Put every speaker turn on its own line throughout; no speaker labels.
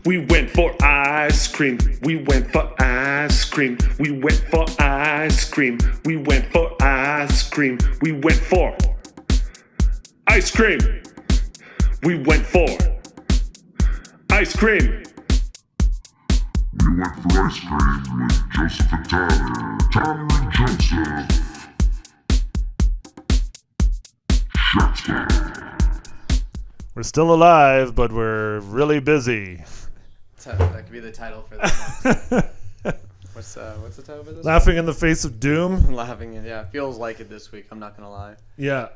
We went for ice cream. We went for ice cream. We went for ice cream. We went for ice cream. We went for ice cream. We went for ice cream.
We went for ice cream with Joseph and Tyler. Tyler and Joseph. Shots fired.
We're still alive, but we're really busy.
That could be the title for this one. What's the title for this
Laughing in the face of doom.
one? Laughing. Yeah, feels like it this week. I'm not going to lie.
Yeah.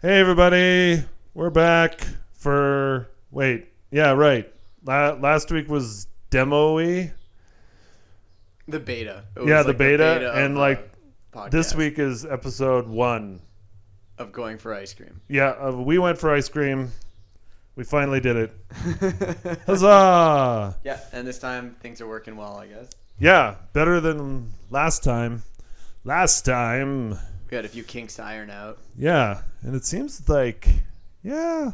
Hey, everybody. We're back for... Wait. Yeah, right. Last week was demo-y.
The beta. It was
Yeah,
like
the beta. And,
podcast
this week is episode 1.
of going for ice cream.
Yeah, we went for ice cream. We finally did it. Huzzah!
Yeah, and this time things are working well, I guess.
Yeah, better than last time. Last time,
We had a few kinks to iron out.
yeah, and it seems like, yeah,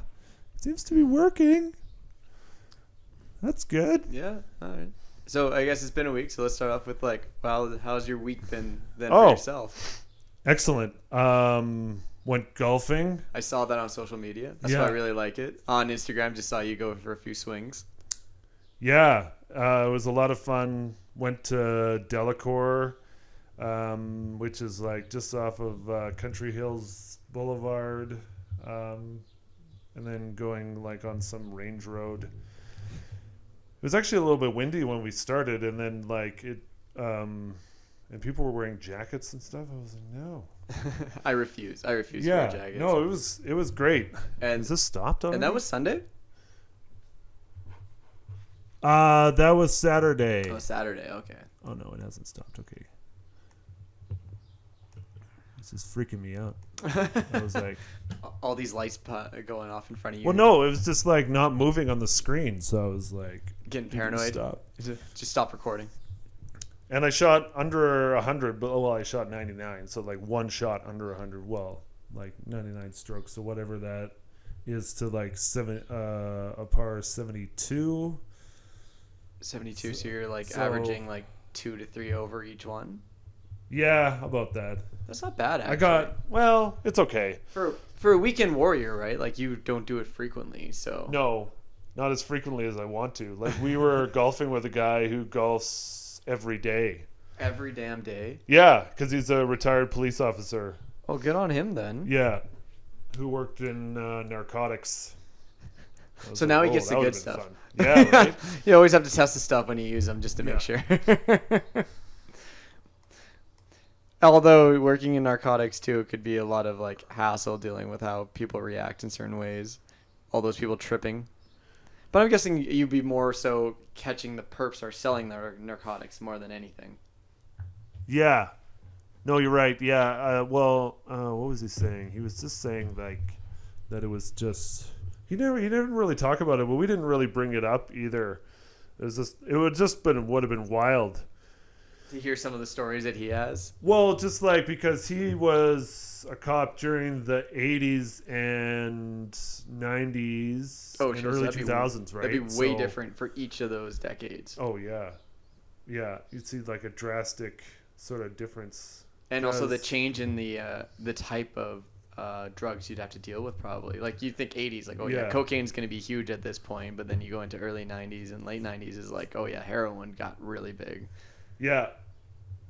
it seems to be working. That's good.
Yeah, all right. So I guess it's been a week, so let's start off with how's your week been then
Oh.
for yourself?
Excellent. Went golfing.
I saw that on social media. That's
Yeah.
why I really like it. On Instagram, just saw you go for a few swings.
Yeah, it was a lot of fun. Went to Delacour, which is like just off of Country Hills Boulevard, and then going like on some range road. It was actually a little bit windy when we started, and then like it, and people were wearing jackets and stuff. I was like, no.
I refuse. I refuse to wear
Yeah,
jackets.
no, it was great.
And
Is this stopped already?
and that was Sunday?
that was Saturday.
Oh, Saturday. Okay.
Oh no, it hasn't stopped. Okay. This is freaking me out. I was like,
All these lights going off in front of you.
well, no, it was just like not moving on the screen. So I was like,
Getting
you can
paranoid.
Stop.
Just stop recording.
And I shot under 100, but well, I shot 99. So like one shot under 100. Well, like 99 strokes. So whatever that is to like a par 72.
72. So you're like
So-
averaging like 2 to 3 over each one.
Yeah, how about that?
That's not bad. Actually.
It's okay.
for a weekend warrior, right? Like you don't do it frequently, so
No, not as frequently as I want to. Like we were golfing with a guy who golfs every day.
every damn day.
Yeah, because he's a retired police officer.
Oh, good on him then.
Yeah, who worked in narcotics. I was
So
like,
now he
"Oh,
gets the
that
good
would've been
stuff.
fun." Yeah, right.
You always have to test the stuff when you use them just to
Yeah.
make sure. Although working in narcotics too could be a lot of like hassle dealing with how people react in certain ways. All those people tripping. But I'm guessing you'd be more so catching the perps or selling their narcotics more than anything.
Yeah. No, you're right. Yeah. What was he saying? He was just saying like that it was just he didn't really talk about it, but we didn't really bring it up either. It would have been wild.
To hear some of the stories that he has.
Well, just like because he was a cop during the 80s and 90s
Oh,
and
sure. So
early
that'd be-
2000s, right?
That'd be way
So-
different for each of those decades.
Oh, yeah. Yeah, you'd see like a drastic sort of difference.
And also the
Because-
change in the type of drugs you'd have to deal with probably. Like you'd think 80s, like, oh yeah,
Yeah.
cocaine's going to be huge at this point. But then you go into early 90s and late 90s is like, oh yeah, heroin got really big.
Yeah.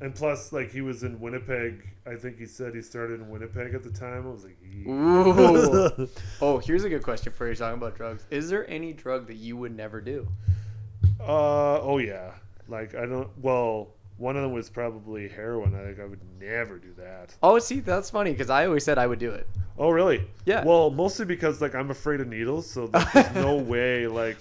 And plus, like, he was in Winnipeg. I think he said he started in Winnipeg at the time. I was like,
Ooh. Oh, here's a good question for you talking about drugs. Is there any drug that you would never do?
oh, yeah. Like, one of them was probably heroin. I would never do that.
Oh, see, that's funny because I always said I would do it.
Oh, really?
Yeah.
Well, mostly because, like, I'm afraid of needles, so there's no way, like...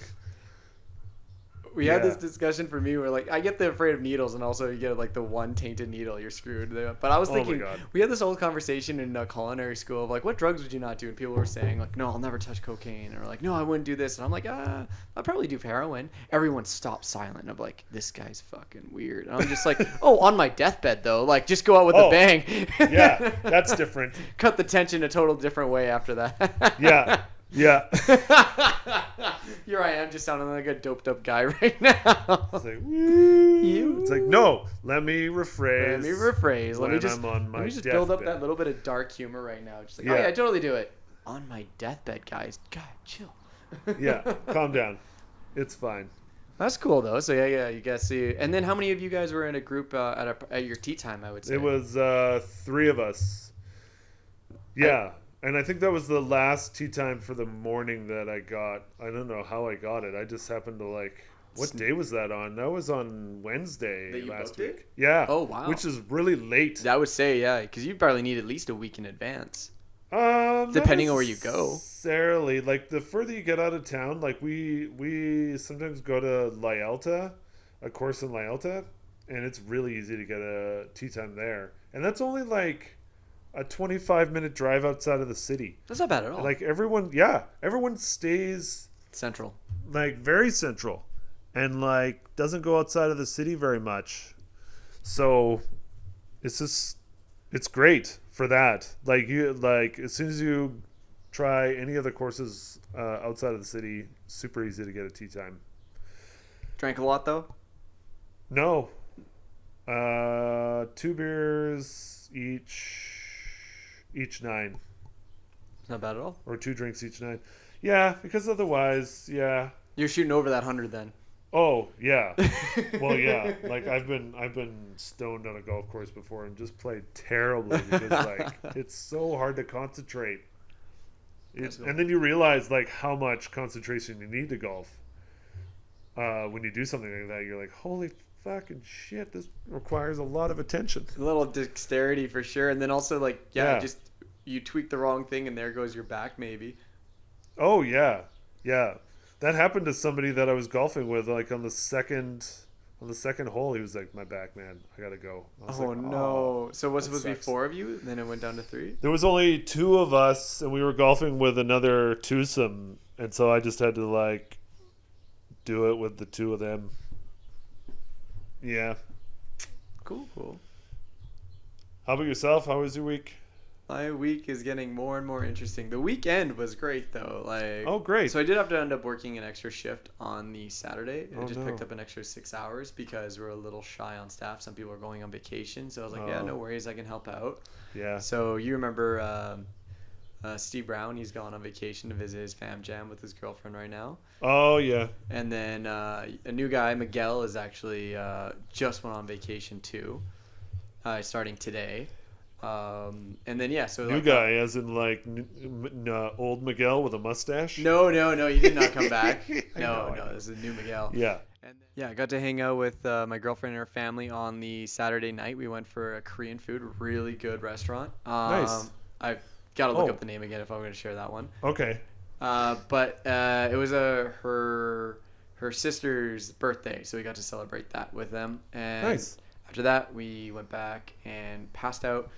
We had this
Yeah.
discussion for me where like I get the afraid of needles and also you get like the one tainted needle, you're screwed. But I was
Oh my
thinking
God.
we had this old conversation in culinary school of like what drugs would you not do, and people were saying like no, I'll never touch cocaine, or like no, I wouldn't do this, and I'm like I'll probably do heroin. Everyone stopped silent. I'm like this guy's fucking weird. And I'm just like oh, on my deathbed though, like just go out with a
Oh,
bang.
Yeah, that's different.
Cut the tension a total different way after that.
Yeah, yeah.
Here I am, just sounding like a doped up guy right now.
It's like, woo. It's like, no, let me rephrase.
Let me rephrase. Let
when
me just
I'm on my
let me just build up
deathbed.
that little bit of dark humor right now. Just like,
Yeah.
oh yeah, I totally do it. On my deathbed, guys. God, chill.
Yeah, calm down. It's fine.
That's cool though. So yeah, you guys see. And then how many of you guys were in a group at your tea time? I would say
It was 3 of us. Yeah. And I think that was the last tea time for the morning that I got. I don't know how I got it. I just happened to like. What day was that on? That was on Wednesday
That you
last
booked
week.
it?
Yeah.
Oh, wow.
Which is really late.
I would say yeah, because you probably need at least a week in advance.
Not
Depending on where you go.
necessarily. Like the further you get out of town, like we sometimes go to Lyelta, a course in Lyelta, and it's really easy to get a tea time there. And that's only like a 25-minute drive outside of the city.
That's not bad at all.
Like everyone stays
Central.
like very central and like doesn't go outside of the city very much. So it's great for that. Like as soon as you try any other courses outside of the city, super easy to get a tea time.
Drank a lot though.
No. 2 beers each 9.
Not bad at all.
Or 2 drinks each 9. Yeah, because otherwise, yeah.
You're shooting over that 100 then.
Oh, yeah. Well, yeah. Like I've been stoned on a golf course before and just played terribly because like it's so hard to concentrate. And then you realize like how much concentration you need to golf. When you do something like that, you're like, holy fucking shit, this requires a lot of attention.
A little dexterity for sure, and then also like
Yeah.
just you tweak the wrong thing and there goes your back maybe.
Oh yeah, yeah. That happened to somebody that I was golfing with. Like on the second hole, he was like, "My back, man, I gotta go." I was
Oh
like,
no! So what's
that
supposed to be
sucks.
4 of you? Then it went down to 3.
There was only 2 of us, and we were golfing with another twosome, and so I just had to like do it with the 2 of them. Yeah.
Cool.
How about yourself? How was your week?
My week is getting more and more interesting. The weekend was great though. Like
Oh, great.
So I did have to end up working an extra shift on the Saturday. I
Oh,
just
no.
picked up an extra 6 hours because we're a little shy on staff. Some people are going on vacation, so I was like, yeah,
Oh.
no worries, I can help out.
Yeah.
So you remember Steve Brown? He's gone on vacation to visit his fam jam with his girlfriend right now.
Oh yeah.
And then a new guy, Miguel, is actually just went on vacation too, starting today. And then yeah, so
New
like,
guy, as in like old Miguel with a mustache.
No, he did not come back.
I
No,
know.
this is a new Miguel.
Yeah.
And then, yeah, I got to hang out with my girlfriend and her family on the Saturday night. We went for a Korean food, really good restaurant.
Nice.
I gotta look
Oh.
up the name again if I'm going to share that one.
Okay.
But it was her sister's birthday, so we got to celebrate that with them. And
Nice.
after that, we went back and passed out.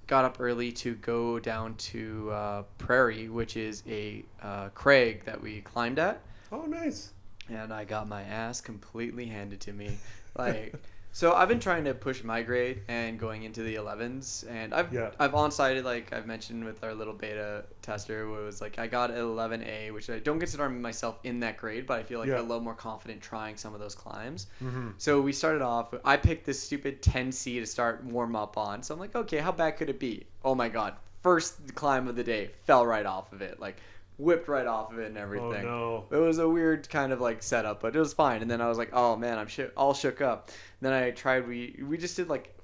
Got up early to go down to Prairie, which is a crag that we climbed at,
Oh, nice.
and I got my ass completely handed to me. Like, so I've been trying to push my grade and going into the 11s, and I've on-sighted, like I've mentioned with our little beta tester, where it was like I got an 11A, which I don't consider myself in that grade, but I feel like
Yeah.
I'm a little more confident trying some of those climbs.
Mm-hmm.
So we started off. I picked this stupid 10C to start warm up on. So I'm like, okay, how bad could it be? Oh my god! First climb of the day, fell right off of it, like whipped right off of it and everything.
Oh
It was a weird kind of like setup, but it was fine. And then I was like, oh man, I'm all shook up. Then I tried. We just did like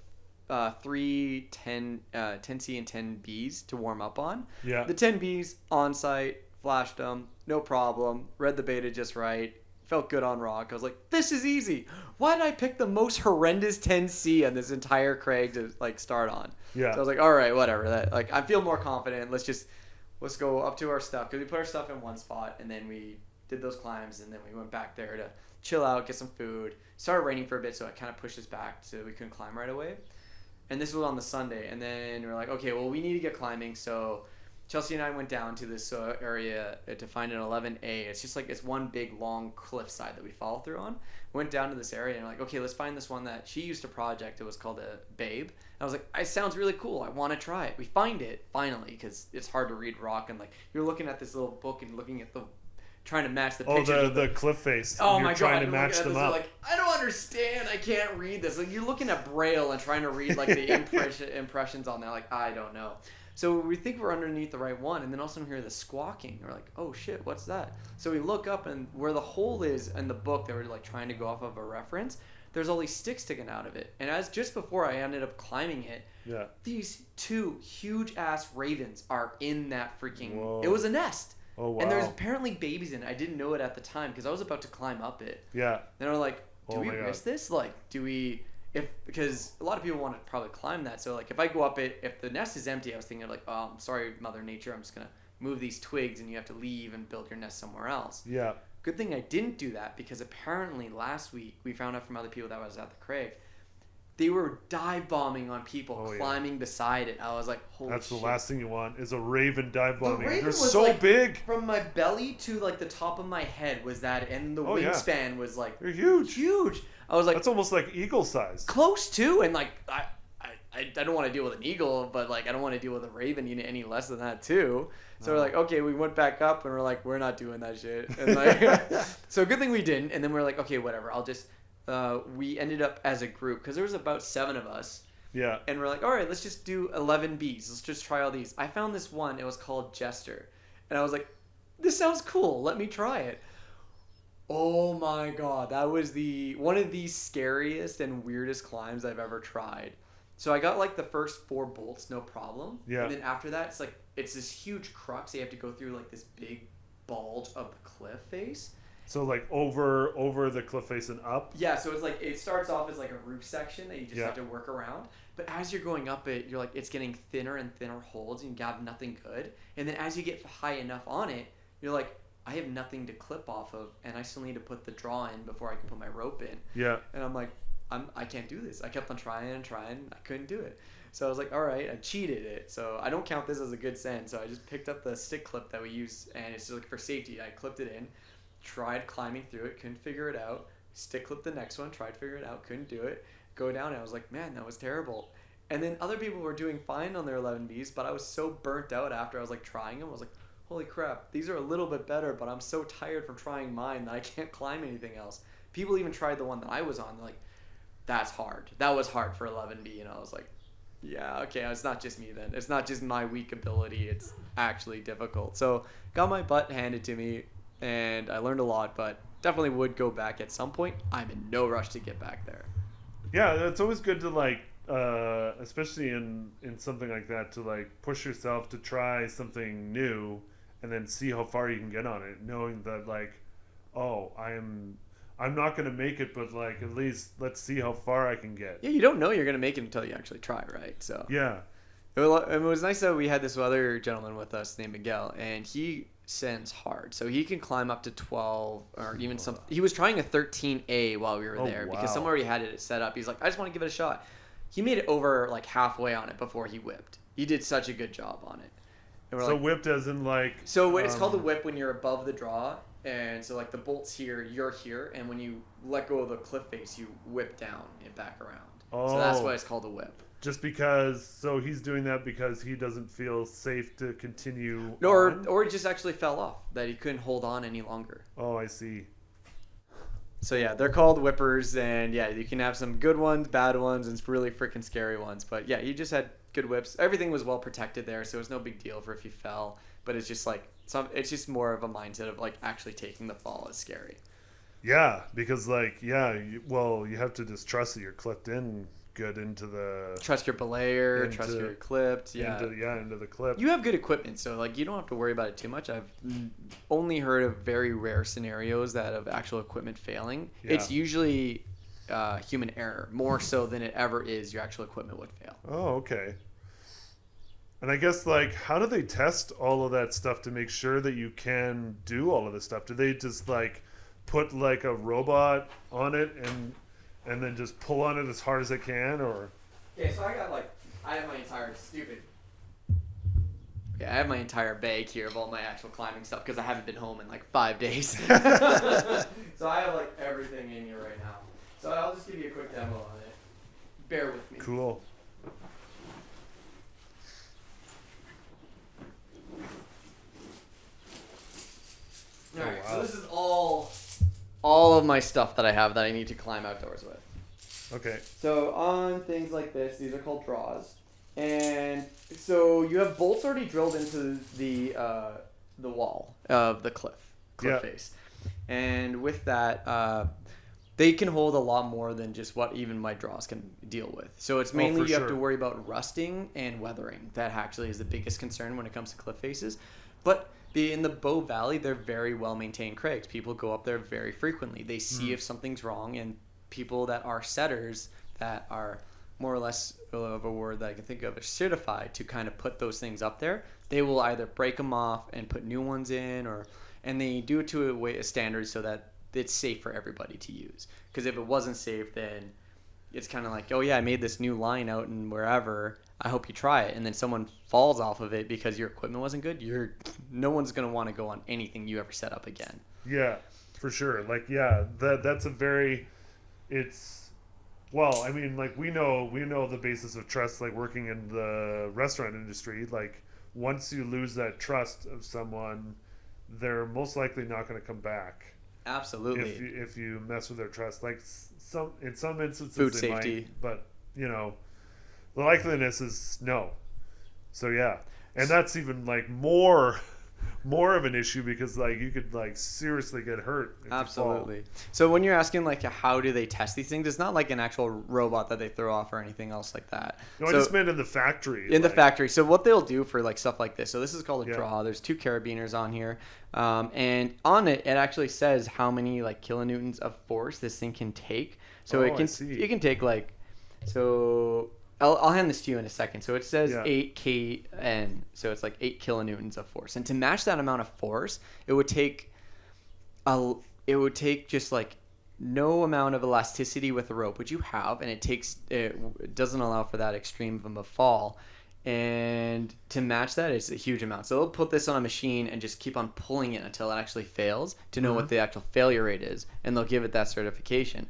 3 10C and 10Bs to warm up on.
Yeah.
The 10Bs on site, flashed them, no problem. Read the beta just right. Felt good on rock. I was like, this is easy. Why did I pick the most horrendous 10C on this entire crag to like start on?
Yeah.
So I was like, all right, whatever. That like I feel more confident. Let's go up to our stuff, because we put our stuff in one spot and then we did those climbs and then we went back there to chill out, get some food. Started raining for a bit, so it kind of pushed us back so we couldn't climb right away. And this was on the Sunday, and then we were like, okay, well, we need to get climbing. So Chelsea and I went down to this area to find an 11A. It's just like it's one big long cliffside that we follow through on. Went down to this area and we're like, okay, let's find this one that she used to project. It was called a Babe. And I was like, it sounds really cool. I want to try it. We find it finally, because it's hard to read rock, and like you're looking at this little book and looking at the trying to match the
Oh,
pictures.
the cliff face.
Oh
You're
my god!
trying to
I'm
match
looking at
them
this,
up.
Like, I don't understand. I can't read this. Like, you're looking at Braille and trying to read like the impressions on that. Like, I don't know. So we think we're underneath the right one, and then all of a sudden we hear the squawking. We're like, oh shit, what's that? So we look up, and where the hole is in the book that we're like trying to go off of a reference, there's all these sticks sticking out of it. And as just before I ended up climbing it,
Yeah.
these two huge ass ravens are in that freaking.
Whoa.
It was a nest.
Oh, wow.
And there's apparently babies in it. I didn't know it at the time because I was about to climb up it.
Yeah.
And we're like, do
Oh
we
my God.
risk this? Like, do we? Because a lot of people want to probably climb that. So like, if I go up it, if the nest is empty, I was thinking like, oh, I'm sorry, Mother Nature. I'm just gonna move these twigs, and you have to leave and build your nest somewhere else.
Yeah.
Good thing I didn't do that because apparently last week we found out from other people that was at the Craig, they were dive bombing on people
Oh, yeah.
climbing beside it. I was like, holy
That's the
shit.
last thing you want is a raven dive bombing.
raven
They're
was,
so
like,
big.
From my belly to like the top of my head was that, and the
Oh, yeah.
wingspan was like
They're huge.
huge. I was like,
That's almost like eagle size.
close to, and like I don't want to deal with an eagle, but like I don't want to deal with a raven any less than that too. So we're like, okay, we went back up, and we're like, we're not doing that shit. And like, so good thing we didn't. And then we're like, okay, whatever. I'll just. We ended up as a group because there was about 7 of us,
Yeah.
and we're like, all right, let's just do 11 bees. Let's just try all these. I found this one. It was called Jester, and I was like, this sounds cool. Let me try it. Oh my god, that was one of the scariest and weirdest climbs I've ever tried. So I got like the first 4 bolts, no problem.
Yeah.
And then after that, it's this huge crux. You have to go through like this big bulge of the cliff face.
So like over the cliff face and up.
Yeah, so it's like it starts off as like a roof section that you just
Yeah.
have to work around. But as you're going up it, you're like it's getting thinner and thinner holds, and you have nothing good. And then as you get high enough on it, you're like, I have nothing to clip off of, and I still need to put the draw in before I can put my rope in.
Yeah.
And I'm like, I can't do this. I kept on trying and trying. I couldn't do it. So I was like, all right, I cheated it. So I don't count this as a good send. So I just picked up the stick clip that we use, and it's just like for safety. I clipped it in, tried climbing through it, couldn't figure it out. Stick clipped the next one, tried to figure it out, couldn't do it. Go down, and I was like, man, that was terrible. And then other people were doing fine on their 11Bs, but I was so burnt out after I was like trying them. I was like, holy crap, these are a little bit better, but I'm so tired from trying mine that I can't climb anything else. People even tried the one that I was on. They're like, that's hard. That was hard for 11B. And I was like, yeah, okay, it's not just me then. It's not just my weak ability. It's actually difficult. So got my butt handed to me, and I learned a lot, but definitely would go back at some point. I'm in no rush to get back there.
Yeah, it's always good to like, especially in something like that, to like push yourself to try something new, and then see how far you can get on it, knowing that like, oh, I'm not gonna make it, but like at least let's see how far I can get.
Yeah, you don't know you're going to make it until you actually try, right? So
Yeah.
It was nice that we had this other gentleman with us named Miguel, and he sends hard. So he can climb up to 12 or even some. He was trying a 13A while we were
Oh,
there because
wow.
somewhere he had it set up. He's like, I just want to give it a shot. He made it over like halfway on it before he whipped. He did such a good job on it. And we're
So
like,
whipped as in like.
so it's called a whip when you're above the draw. And so like the bolt's here, you're here, and when you let go of the cliff face, you whip down and back around. So that's
Oh.
why it's called a whip.
Just because, so he's doing that because he doesn't feel safe to continue.
No,
on?
or he just actually fell off, that he couldn't hold on any longer.
Oh, I see.
So yeah, they're called whippers, and yeah, you can have some good ones, bad ones, and really freaking scary ones. But yeah, you just had good whips. Everything was well protected there, so it was no big deal for if you fell. But it's just like it's just more of a mindset of like actually taking the fall is scary.
Yeah, because like you have to just trust that you're clipped in good into the
Trust your belayer, trust
Into-
you're clipped. Yeah.
into the clip.
You have good equipment, so like you don't have to worry about it too much. I've only heard of very rare scenarios that of actual equipment failing.
Yeah.
It's usually human error, more so than it ever is your actual equipment would fail.
Oh, okay. And I guess like how do they test all of that stuff to make sure that you can do all of this stuff? Do they just like put like a robot on it and then just pull on it as hard as they can, or?
Okay, so I have my entire I have my entire bag here of all my actual climbing stuff because I haven't been home in like 5 days. So I have like everything in here right now. So I'll just give you a quick demo on it. Bear with me.
Cool.
All right,
wow.
so this is all of my stuff that I have that I need to climb outdoors with.
Okay.
So on things like this, these are called draws, and so you have bolts already drilled into the wall of the cliff
Yeah.
face, and with that, they can hold a lot more than just what even my draws can deal with. So it's mainly
for
you have to
sure.
worry about rusting and weathering. That actually is the biggest concern when it comes to cliff faces, but. In the Bow Valley, they're very well maintained crags. People go up there very frequently. They see if something's wrong, and people that are setters that are more or less of a word that I can think of as certified to kind of put those things up there. They will either break them off and put new ones in, and they do it to a standard so that it's safe for everybody to use. Because if it wasn't safe, then it's kind of like, oh yeah, I made this new line out and wherever. I hope you try it, and then someone falls off of it because your equipment wasn't good. No one's gonna want to go on anything you ever set up again.
Yeah, for sure. Like, yeah, that's a very, it's, well, I mean, like we know the basis of trust, like working in the restaurant industry. Like, once you lose that trust of someone, they're most likely not going to come back.
Absolutely.
If you mess with their trust, like in some instances,
Food
they
safety.
might, but the likeliness is no. So yeah, and that's even like more of an issue because like you could like seriously get hurt. If
Absolutely. So when you're asking like how do they test these things, it's not like an actual robot that they throw off or anything else like that.
You fall. No,
So-
I just meant in the factory.
in the
like-
factory. So what they'll do for like stuff like this. So this is called a
Yeah.
draw. There's 2 carabiners on here, and on it actually says how many like kilonewtons of force this thing can take. So
Oh,
it
I
can
see.
it can take like so. I'll hand this to you in a second. So it says
Yeah.
8 kN. So it's like 8 kilonewtons of force. And to match that amount of force, it would take just like no amount of elasticity with the rope, which you have, and it doesn't allow for that extreme of a fall. And to match that, it's a huge amount. So they'll put this on a machine and just keep on pulling it until it actually fails to know what the actual failure rate is, and they'll give it that certification.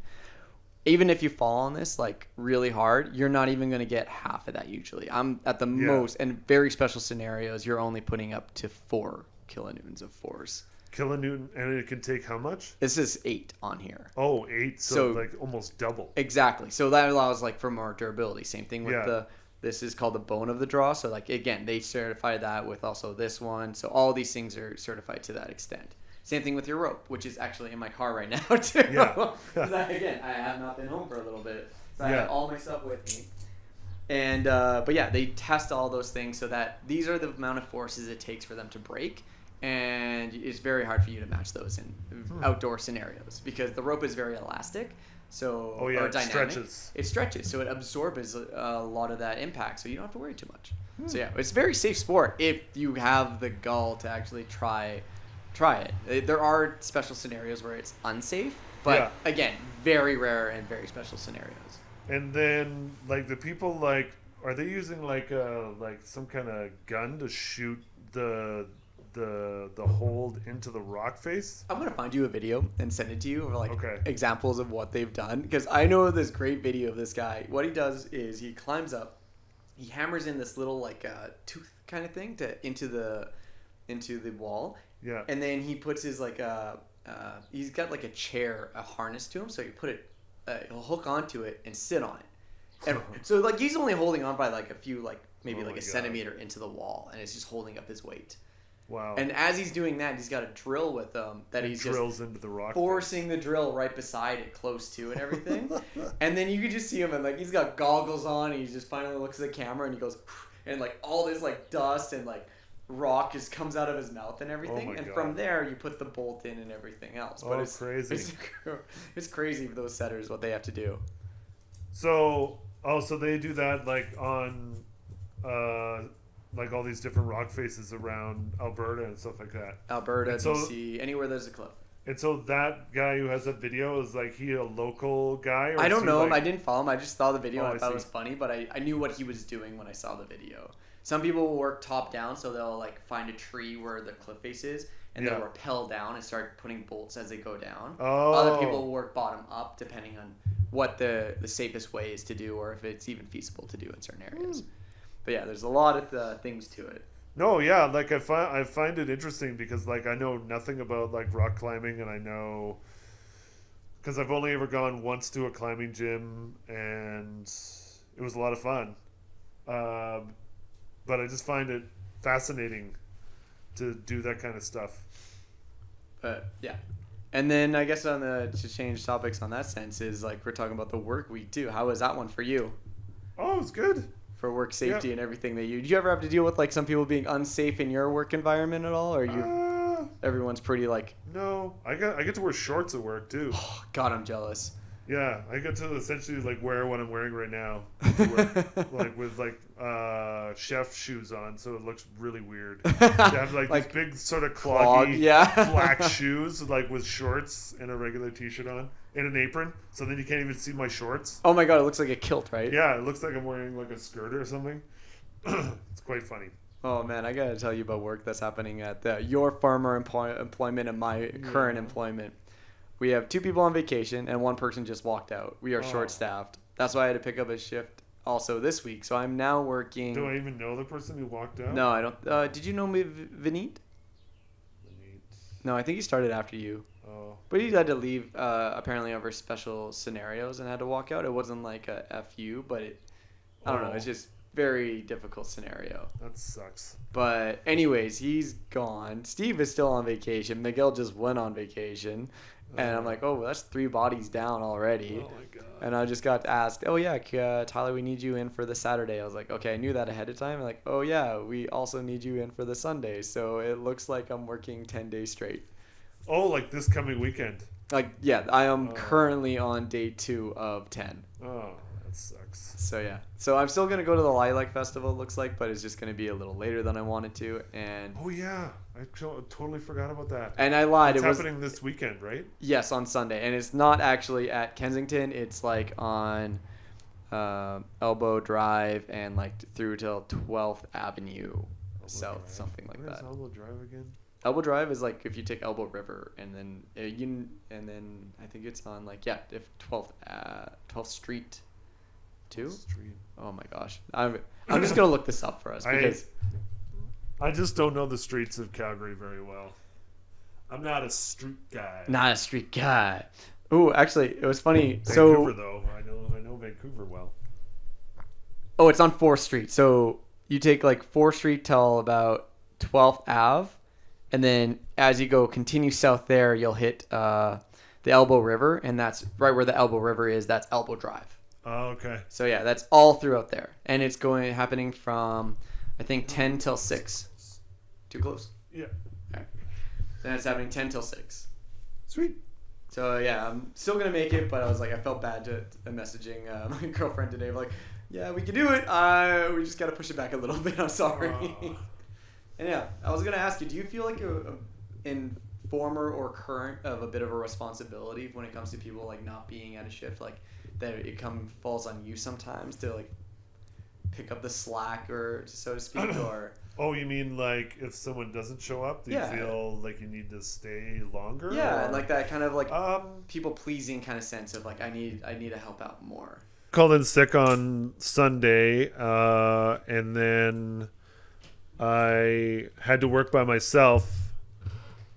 Even if you fall on this like really hard, you're not even going to get half of that usually. I'm at the most, in very special scenarios, you're only putting up to 4 kilonewtons of force.
kilonewton, and it can take how much?
This is 8 on here.
Oh, 8. So
So-
like almost double.
Exactly. So that allows like for more durability. Same thing with
Yeah.
this is called the bone of the draw. So like again, they certify that with also this one. So all these things are certified to that extent. Same thing with your rope, which is actually in my car right now too.
Yeah.
'Cause I have not been home for a little bit, so I
Yeah.
have all my stuff with me. And but yeah, they test all those things so that these are the amount of forces it takes for them to break, and it's very hard for you to match those in outdoor scenarios because the rope is very elastic. So
Oh, yeah,
or
it
dynamic.
stretches.
It stretches, so it absorbs a lot of that impact, so you don't have to worry too much. So yeah, it's a very safe sport if you have the gall to actually try it. There are special scenarios where it's unsafe, but
Yeah.
again, very rare and very special scenarios.
And then like the people like are they using like some kind of gun to shoot the hold into the rock face?
I'm gonna find you a video and send it to you of like
Okay.
examples of what they've done because I know this great video of this guy. What he does is he climbs up, he hammers in this little like tooth kind of thing into the wall.
Yeah.
And then he puts his like he's got like a harness to him, so you put it, he'll hook onto it and sit on it. And so like he's only holding on by like a few like maybe
Oh
like
my
a
God.
centimeter into the wall, and it's just holding up his weight.
Wow.
And as he's doing that, he's got a drill with him that
It
he's just
drills into the rock.
forcing the drill right beside it, close to and everything. And then you could just see him, and like he's got goggles on, and he just finally looks at the camera, and he goes, and like all this like dust and like rock just comes out of his mouth and everything.
Oh my
And
God.
from there, you put the bolt in and everything else.
Oh,
it's
crazy.
It's crazy for those setters what they have to do.
So they do that like on like all these different rock faces around Alberta and stuff like that.
Alberta,
And so-
BC, anywhere there's a cliff.
And so that guy who has that video is like he a local guy? Or
I
is
don't
he,
know him. I
like-
didn't follow him. I just saw the video
Oh,
and
I
I thought it
see.
was funny, but I knew what he was doing when I saw the video. Some people will work top down, so they'll like find a tree where the cliff face is, and
Yeah.
they'll rappel down and start putting bolts as they go down.
Oh.
Other people will work bottom up, depending on what the safest way is to do, or if it's even feasible to do in certain areas. But yeah, there's a lot of things to it.
No, yeah, like I find it interesting because like I know nothing about like rock climbing, and I know because I've only ever gone once to a climbing gym, and it was a lot of fun. Um, but I just find it fascinating to do that kind of stuff.
But yeah. And then I guess on the to change topics on that sense is like we're talking about the work week too. How was that one for you?
Oh, it was good.
For work safety
Yeah.
and everything that you did you ever have to deal with like some people being unsafe in your work environment at all? Or you everyone's pretty like
No, I get to wear shorts at work too.
God, I'm jealous.
Yeah, I get to essentially like wear what I'm wearing right now, to work, like with like chef shoes on, so it looks really weird. To have like,
Like
these big sort of
clog,
cloggy
yeah.
black shoes, like with shorts and a regular t-shirt on and an apron, so then you can't even see my shorts.
Oh my God, it looks like a kilt, right?
Yeah, it looks like I'm wearing like a skirt or something. It's quite funny.
Oh man, I gotta tell you about work that's happening at your farmer employment and my current employment. We have 2 people on vacation and 1 person just walked out. We are
Oh.
short staffed. That's why I had to pick up a shift also this week. So I'm now working.
Do I even know the person who walked out?
No, I don't. Did you know me, Vineet? No, I think he started after you.
Oh,
But he had to leave apparently over special scenarios and had to walk out. It wasn't like a FU, but I don't know. It's just very difficult scenario.
that sucks.
But anyways, he's gone. Steve is still on vacation. Miguel just went on vacation. And I'm like, oh, that's 3 bodies down already.
Oh my god.
And I just got asked, oh yeah, Tyler, we need you in for the Saturday. I was like, okay, I knew that ahead of time. Like, oh yeah, we also need you in for the Sunday. So it looks like I'm working 10 days straight.
Oh, like this coming weekend.
Like, yeah, I am
Oh.
currently on day 2 of 10.
Oh, that sucks.
So yeah, so I'm still gonna go to the Lilac Festival. It looks like, but it's just gonna be a little later than I wanted to. And
Oh yeah, I totally forgot about that.
I lied.
It's
it was
happening this weekend, right?
yes on Sunday, and it's not actually at Kensington. It's like on Elbow Drive and like through till 12th Avenue South,
Drive.
some something like
Where's
that.
Elbow Drive again?
Elbow Drive is like if you take Elbow River and then and then I think it's on like if 12th Street, too.
Street.
Oh my gosh, I'm just gonna look this up for us because
I just don't know the streets of Calgary very well. I'm not a street guy.
not a street guy. Ooh, actually, it was funny.
Vancouver though, I know Vancouver well.
Oh, it's on 4th Street. So you take like 4th Street till about 12th Ave, and then as you go continue south there, you'll hit the Elbow River, and that's right where the Elbow River is. That's Elbow Drive.
Oh, okay.
So yeah, that's all throughout there, and it's happening from I think 10 till 6. Too close.
Yeah.
Then it's happening 10 till 6.
Sweet.
So yeah, I'm still gonna make it, but I was like, I felt bad messaging my girlfriend today, like, yeah, we can do it. We just gotta push it back a little bit. I'm sorry. And yeah, I was gonna ask you, do you feel like in former or current of a bit of a responsibility when it comes to people like not being at a shift, like that it falls on you sometimes to like pick up the slack or so to speak, or
Oh, you mean like if someone doesn't show up, do
Yeah.
you feel like you need to stay longer?
yeah,
or-
and like that kind of like
Um,
people pleasing kind of sense of like I need to help out more.
called in sick on Sunday, and then I had to work by myself,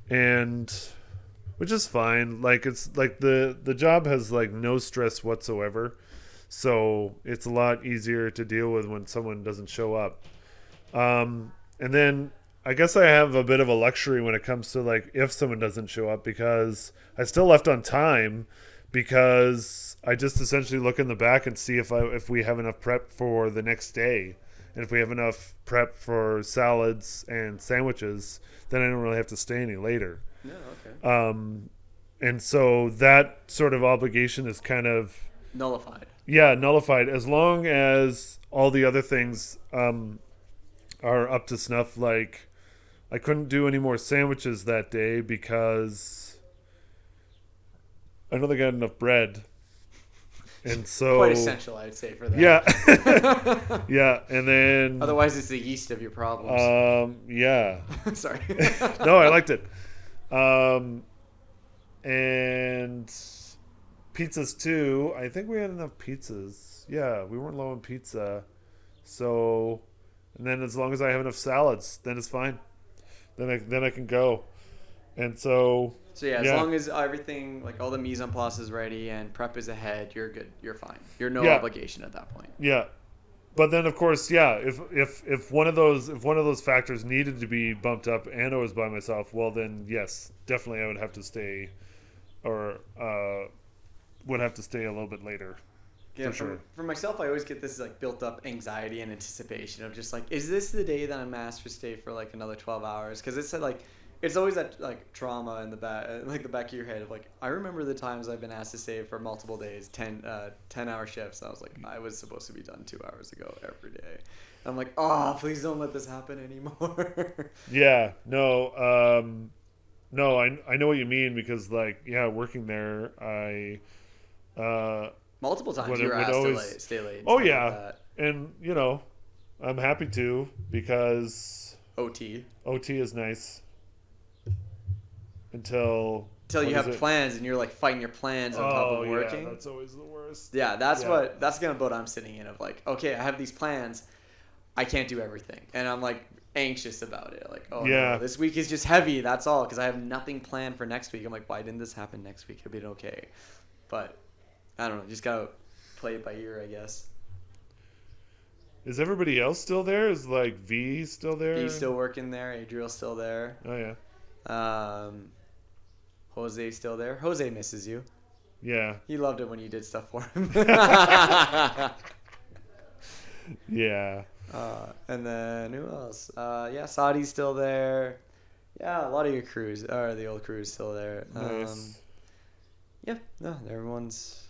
and which is fine. Like it's like the job has like no stress whatsoever, so it's a lot easier to deal with when someone doesn't show up. And then I guess I have a bit of a luxury when it comes to like if someone doesn't show up because I still left on time because I just essentially look in the back and see if we have enough prep for the next day. And if we have enough prep for salads and sandwiches, then I don't really have to stay any later.
No, okay.
And so that sort of obligation is kind of
Nullified.
nullified as long as all the other things are up to snuff. Like I couldn't do any more sandwiches that day because I don't think I had enough bread. And so
Quite essential, I'd say, for that.
Yeah. Yeah, and then
Otherwise, it's the yeast of your problems.
yeah.
Sorry.
No, I liked it. And pizzas too. I think we had enough pizzas. Yeah, we weren't low on pizza. So And then as long as I have enough salads, then it's fine. Then I can go. And so
So yeah, as long as everything, like all the mise en place is ready and prep is ahead, you're good. You're fine. You're no obligation at that point.
yeah. But then of course, yeah, if one of those factors needed to be bumped up and I was by myself, well then yes, definitely I would have to stay or would have to stay a little bit later.
Yeah,
for sure.
For myself, I always get this like built up anxiety and anticipation of just like, is this the day that I'm asked for stay for like another 12 hours? Because it's like, it's always that like trauma in the back, like the back of your head of like, I remember the times I've been asked to stay for multiple days, 10-hour shifts. And I was like, I was supposed to be done 2 hours ago every day. And I'm like, oh, please don't let this happen anymore.
Yeah, no, no, I know what you mean because like yeah, working there, I
Multiple times
Would-
you were
would
asked
always-
to stay late. and
oh
stuff
yeah,
like that.
and you know, I'm happy to because
OT.
OT is nice until
Until you
what is
have
it?
plans and you're like fighting your plans on top
Oh
of
yeah,
working.
that's always the worst.
Yeah, that's
Yeah.
that's kind of boat I'm sitting in of like, okay, I have these plans, I can't do everything, and I'm like anxious about it. Like, oh
Yeah.
no, this week is just heavy. That's all because I have nothing planned for next week. I'm like, why didn't this happen next week? It'd been okay, but I don't know. Just gotta play it by ear, I guess.
Is everybody else still there? Is like V still there?
He's still working there. Adriel's still there.
Oh yeah,
Jose's still there. Jose misses you.
yeah,
He loved it when you did stuff for him.
yeah.
And then who else? Yeah, Sadi's still there. Yeah, a lot of your crews, or the old crew is still there.
Nice.
Yeah, no, everyone's.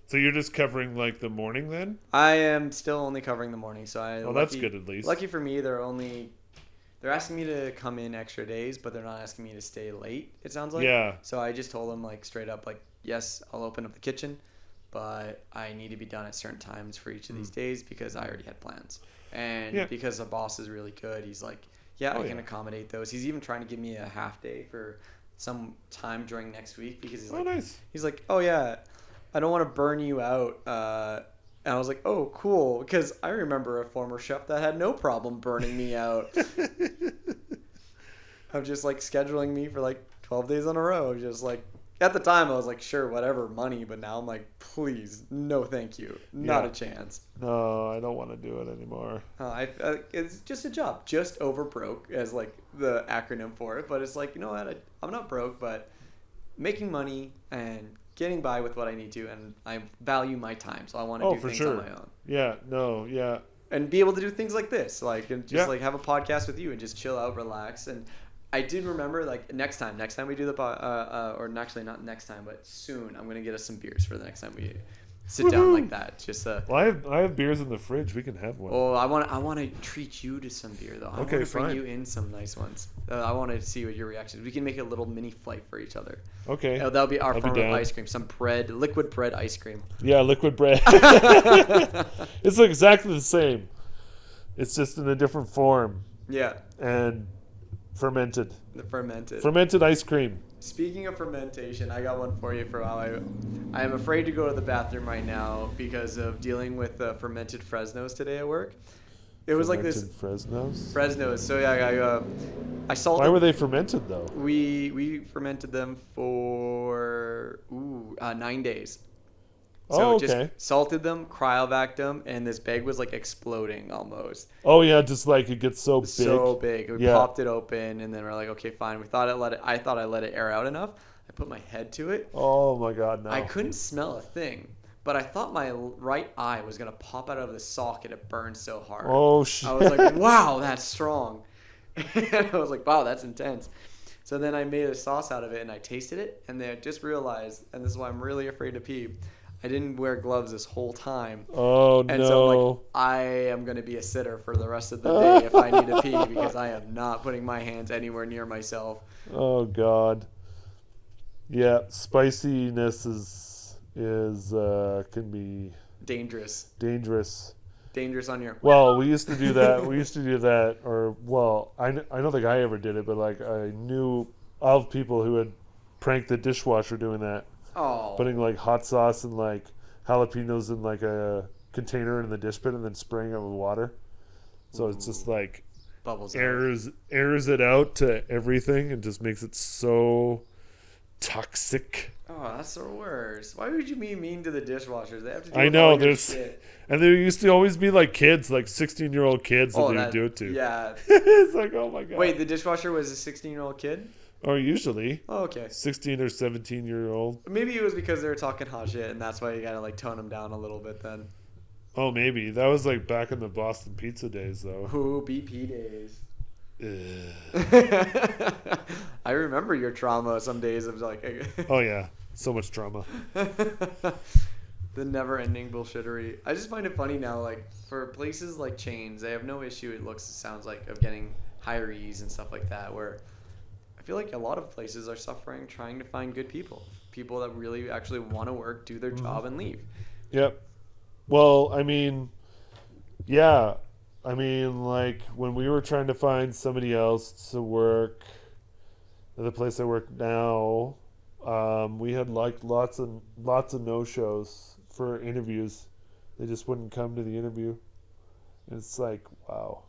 So you're just covering like the morning then?
I am still only covering the morning, so I.
Oh, that's good at least.
Lucky for me, they're asking me to come in extra days, but they're not asking me to stay late. It sounds like.
Yeah.
So I just told them like straight up, like, yes, I'll open up the kitchen, but I need to be done at certain times for each of these days because I already had plans. And
Yeah.
because the boss is really good, he's like, yeah,
Oh,
I can
yeah.
accommodate those. He's even trying to give me a half day for some time during next week because he's
Oh,
like,
nice.
he's like, oh yeah, I don't want to burn you out. And I was like, oh, cool, because I remember a former chef that had no problem burning me out of just like scheduling me for like 12 days in a row. Just like at the time, I was like, sure, whatever, money. But now I'm like, please, no, thank you, not
Yeah.
a chance.
No, I don't want to do it anymore.
It's just a job, just over broke as like the acronym for it. But it's like, you know what, I'm not broke, but making money and getting by with what I need to, and I value my time, so I want to
Oh,
do
for
things
sure.
on my own.
Yeah, no, yeah.
And be able to do things like this, like, and just
Yeah.
like have a podcast with you and just chill out, relax. And I did remember, like, next time we do the or actually not next time, but soon, I'm gonna get us some beers for the next time we sit down
Woohoo!
like that. Just
Well, I have beers in the fridge. We can have one.
oh, I want to treat you to some beer though. I
Okay,
want to bring
fine.
you in some nice ones. I want to see what your reaction is. We can make a little mini flight for each other.
Okay.
That'll be our
I'll be
form of
down.
ice cream, some liquid bread ice cream.
Yeah, liquid bread. It's exactly the same. It's just in a different form
Yeah,
and fermented.
the fermented.
Fermented ice cream.
Speaking of fermentation, I got one for you for a while. I am afraid to go to the bathroom right now because of dealing with fermented Fresnos today at work. It was like this
Fermented Fresnos.
Fresnos. So yeah, I salted.
Why were they fermented though?
We fermented them for 9 days. So
Oh, okay.
just salted them, cryovac them, and this bag was like exploding almost.
Oh yeah, just like it gets so big.
So big. We
Yeah.
popped it open, and then we're like, okay, fine. I thought I let it air out enough. I put my head to it.
Oh my god, no.
I couldn't smell a thing, but I thought my right eye was gonna pop out of the socket. It burned so hard.
Oh shit.
I was like, wow, that's strong. And I was like, wow, that's intense. So then I made a sauce out of it, and I tasted it, and then I just realized, and this is why I'm really afraid to pee, I didn't wear gloves this whole time.
Oh
And
no.
so I'm like, I am going to be a sitter for the rest of the day if I need to pee because I am not putting my hands anywhere near myself.
Oh god. Yeah, spiciness is can be
Dangerous.
dangerous.
Dangerous on your...
Well, we used to do that. Or well, I don't think I ever did it, but like I knew of people who had pranked the dishwasher doing that,
Oh.
putting like hot sauce and like jalapenos in like a container in the dish pit and then spraying it with water. So it's just like
Bubbles out.
airs it out to everything and just makes it so toxic.
Oh, that's the worst. Why would you be mean to the dishwashers? They have to do
I
all
know,
your
there's-
shit.
And there used to always be like kids, like 16-year-old kids that
Oh,
they would
that,
do it to.
yeah.
It's like, oh my god.
Wait, the dishwasher was a 16-year-old kid?
Or usually
Oh, okay.
16 or 17-year-old.
Maybe it was because they were talking hot shit, and that's why you gotta like tone them down a little bit then.
Oh, maybe that was like back in the Boston Pizza days, though.
Ooh, BP days.
Ugh.
I remember your trauma some days of like
Oh yeah, so much drama.
the never-ending bullshittery. I just find it funny now, like for places like chains, they have no issue. It sounds like of getting hirees and stuff like that. Where I feel like a lot of places are suffering trying to find good people that really actually want to work, do their job, and leave.
Yep. Well, I mean, yeah. I mean, like when we were trying to find somebody else to work at the place I work now, we had like lots of no-shows for interviews. They just wouldn't come to the interview. And it's like, wow.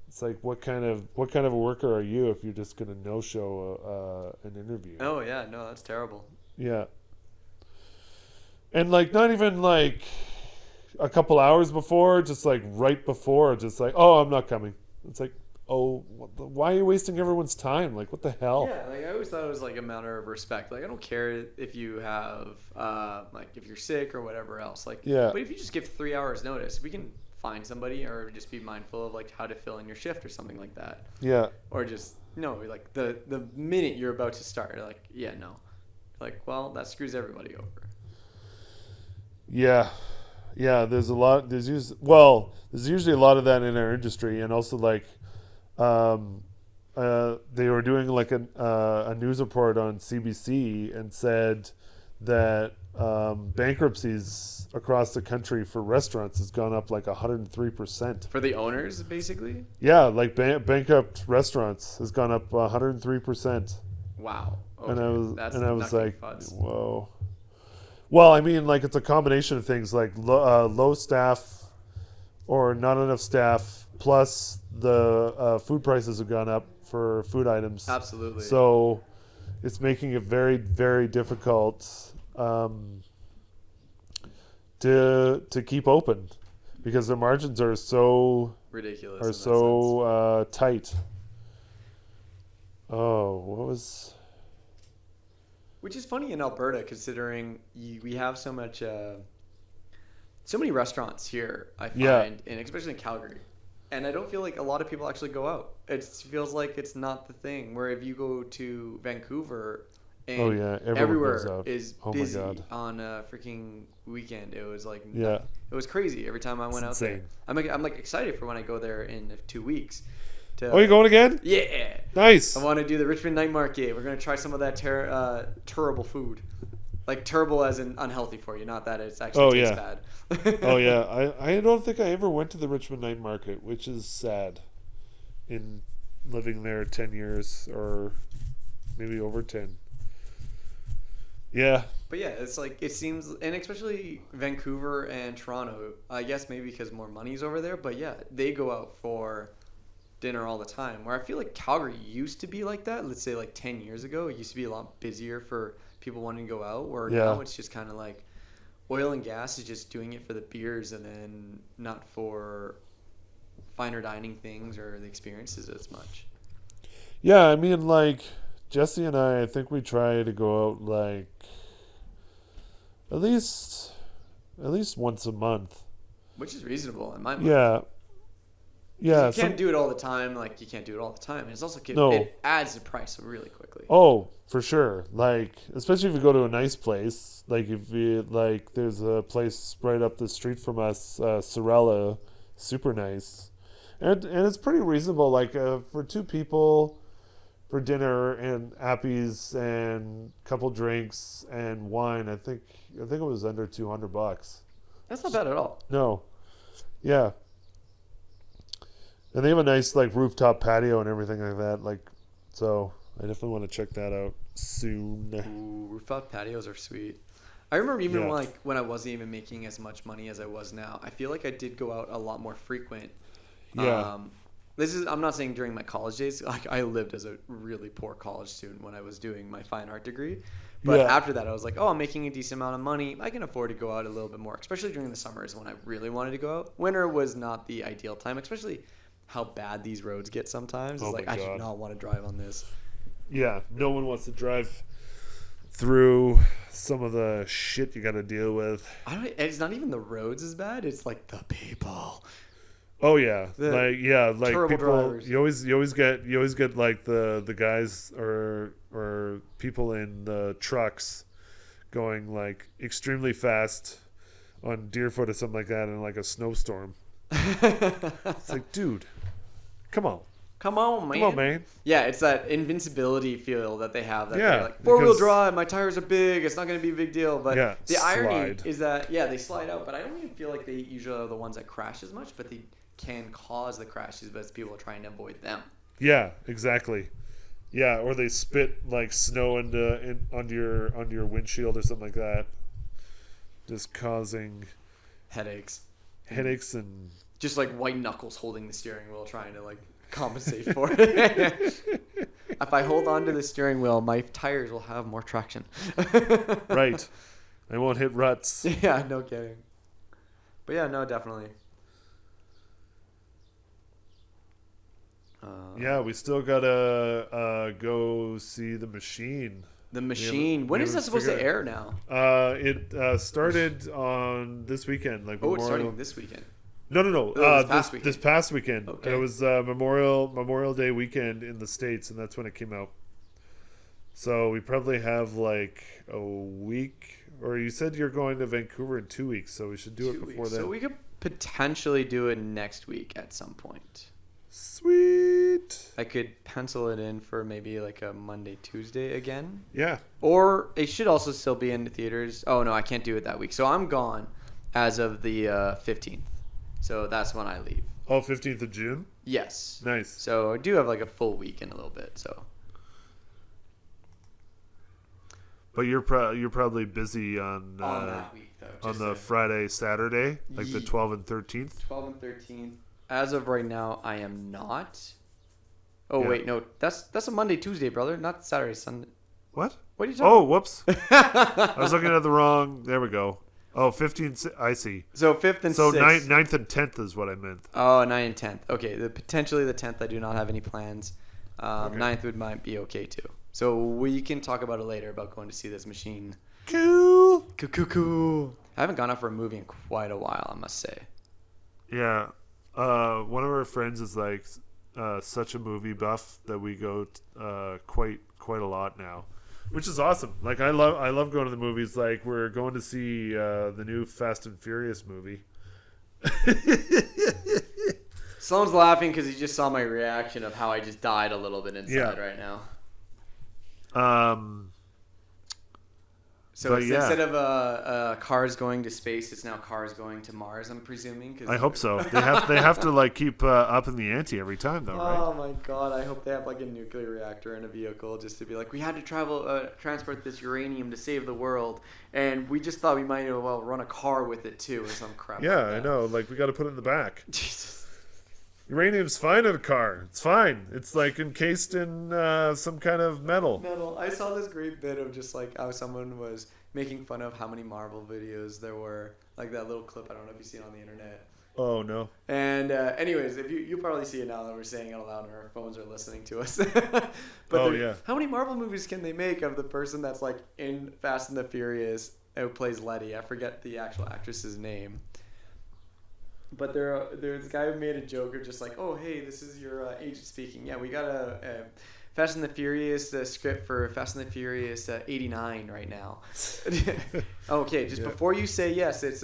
It's like what kind of a worker are you if you're just gonna no-show an interview?
Oh yeah, no, that's terrible.
Yeah. And like not even like a couple hours before, just like right before, just like, oh, I'm not coming. It's like, oh, why are you wasting everyone's time? Like, what the hell?
Yeah, like I always thought it was like a matter of respect. Like I don't care if you have like if you're sick or whatever else. Like
Yeah.
But if you just give 3 hours notice, we can find somebody, or just be mindful of like how to fill in your shift or something like that.
Yeah.
Or just no, like the minute you're about to start, like yeah, no, like well that screws everybody over.
Yeah. Yeah, there's usually a lot of that in our industry, and also like they were doing like a news report on CBC and said that bankruptcies across the country for restaurants has gone up like 103%.
For the owners, basically.
Yeah, like bankrupt restaurants has gone up 103%.
Wow. Okay.
And I was
knucking
like,
fuds.
whoa. Well, I mean, like it's a combination of things, like low staff or not enough staff, plus the food prices have gone up for food items.
Absolutely.
So it's making it very, very difficult to keep open because their margins are so
ridiculous. in that sense.
tight. Oh, what was?
Which is funny in Alberta, considering we have so much, so many restaurants here. I find,
Yeah.
and especially in Calgary, and I don't feel like a lot of people actually go out. It feels like it's not the thing. Where if you go to Vancouver, and
Oh, yeah, everyone
everywhere
goes out.
is
Oh my
busy
God.
on a freaking weekend. It was like
Yeah.
it was crazy every time I went out there.
insane.
I'm like excited for when I go there in 2 weeks.
Oh, you going again?
Yeah.
Nice.
I want to do the Richmond Night Market. We're going to try some of that terrible food. Like terrible as in unhealthy for you, not that it's actually tastes bad.
Oh yeah, I don't think I ever went to the Richmond Night Market, which is sad. In living there 10 years or maybe over 10. Yeah,
But yeah, it's like it seems, and especially Vancouver and Toronto. I guess maybe because more money's over there. But yeah, they go out for dinner all the time. Where I feel like Calgary used to be like that. Let's say like 10 years ago, it used to be a lot busier for people wanting to go out. Where
Yeah.
now it's just kind of like oil and gas is just doing it for the beers and then not for finer dining things or the experiences as much.
yeah. I mean, like Jesse and I think we try to go out like at least once a month.
Which is reasonable in my mind.
Yeah, yeah.
You can't do it all the time. Like you can't do it all the time. And it's also
No.
it adds the price really quickly.
Oh, for sure. Like, especially if you go to a nice place. Like, if you like, there's a place right up the street from us, Sorella, super nice, and it's pretty reasonable. Like, for two people, for dinner and appies and couple drinks and wine. I think it was under $200.
That's not bad at all.
No, yeah. And they have a nice like rooftop patio and everything like that. Like, so I definitely want to check that out soon.
Ooh, rooftop patios are sweet. I remember even
Yeah.
like when I wasn't even making as much money as I was now. I feel like I did go out a lot more frequent
Yeah.
I'm not saying during my college days. Like I lived as a really poor college student when I was doing my fine art degree. But
Yeah.
after that, I was like, oh, I'm making a decent amount of money. I can afford to go out a little bit more, especially during the summers when I really wanted to go out. Winter was not the ideal time, especially how bad these roads get sometimes. It's
Oh
like,
my
I do
God.
not want to drive on this.
Yeah, no one wants to drive through some of the shit you got to deal with.
It's not even the roads is bad. It's like the people.
Oh yeah,
The
like
terrible
people.
drivers.
You always get like the guys or people in the trucks going like extremely fast on Deerfoot or something like that in like a snowstorm. It's like, dude, come on,
Come on, man. Yeah, it's that invincibility feel that they have. That
Yeah,
they're like, four-wheel
because-
drive, my tires are big, it's not going to be a big deal. But
Yeah,
the irony
slide.
is that, yeah, they slide out, but I don't even feel like they usually are the ones that crash as much, but they can cause the crashes, but it's people trying to avoid them.
Yeah, exactly. Yeah, or they spit like snow onto your windshield or something like that, just causing
Headaches.
headaches and
Just like white knuckles holding the steering wheel trying to like compensate for it. If I hold on to the steering wheel, my tires will have more traction.
right. I won't hit ruts.
Yeah, no kidding. But yeah, no, definitely.
Yeah, we still gotta go see The Machine.
The Machine. When
we
is that
haven't
supposed to
figured-
air now?
It started on this weekend, like
Oh, it's
Memorial.
starting this weekend.
No.
Oh, this past weekend.
weekend.
Okay.
It was Memorial Day weekend in the States, and that's when it came out. So we probably have like a week. Or you said you're going to Vancouver in 2 weeks, so we should do it
2
before
weeks.
then.
So we could potentially do it next week at some point.
Sweet.
I could pencil it in for maybe like a Monday, Tuesday again.
Yeah.
Or it should also still be in the theaters. Oh, no, I can't do it that week. So I'm gone as of the 15th. So that's when I leave.
Oh, 15th of June.
Yes.
Nice.
So I do have like a full week in a little bit. So
But you're probably busy on
that week, though.
on the Friday, Saturday, like the
Ye-
12th and 13th.
12 and 13th. As of right now, I am not. Oh,
Yeah.
wait, no. That's a Monday, Tuesday, brother. Not Saturday, Sunday.
What?
What are you talking
Oh, whoops. I was looking at the wrong. There we go. Oh, 15th. I see.
So 5th and
So
6th.
9th and 10th is what I meant.
Oh, 9 and 10th. Okay, potentially the 10th, I do not have any plans.
Okay.
9th might be okay, too. So we can talk about it later about going to see this Machine.
Cool.
Cool. I haven't gone out for a movie in quite a while, I must say.
Yeah. One of our friends is like such a movie buff that we go quite a lot now, which is awesome. Like I love going to the movies. Like we're going to see the new Fast and Furious movie.
Sloan's laughing because he just saw my reaction of how I just died a little bit inside right now. So
But
it's
yeah.
instead of cars going to space, it's now cars going to Mars, I'm presuming. Cause
I hope so. They have to like keep up in the ante every time though, right?
Oh my god! I hope they have like a nuclear reactor in a vehicle just to be like, we had to transport this uranium to save the world, and we just thought we might as well run a car with it too, or some crap.
Yeah,
like
I
that.
know. Like we got to put it in the back.
Jesus.
Uranium's fine in a car. It's fine. It's like encased in some kind of metal.
Metal. I saw this great bit of just like how someone was making fun of how many Marvel videos there were, like that little clip. I don't know if you've seen it on the internet.
Oh no.
And anyways, if you probably see it now that we're saying it aloud and our phones are listening to us. But
Oh, yeah.
How many Marvel movies can they make of the person that's like in Fast and the Furious who plays Letty? I forget the actual actress's name. But there's a guy who made a joke of just like, oh hey, this is your agent speaking. Yeah, we got a Fast and the Furious script for Fast and the Furious 89 right now. Okay, just
Yeah.
before you say yes, it's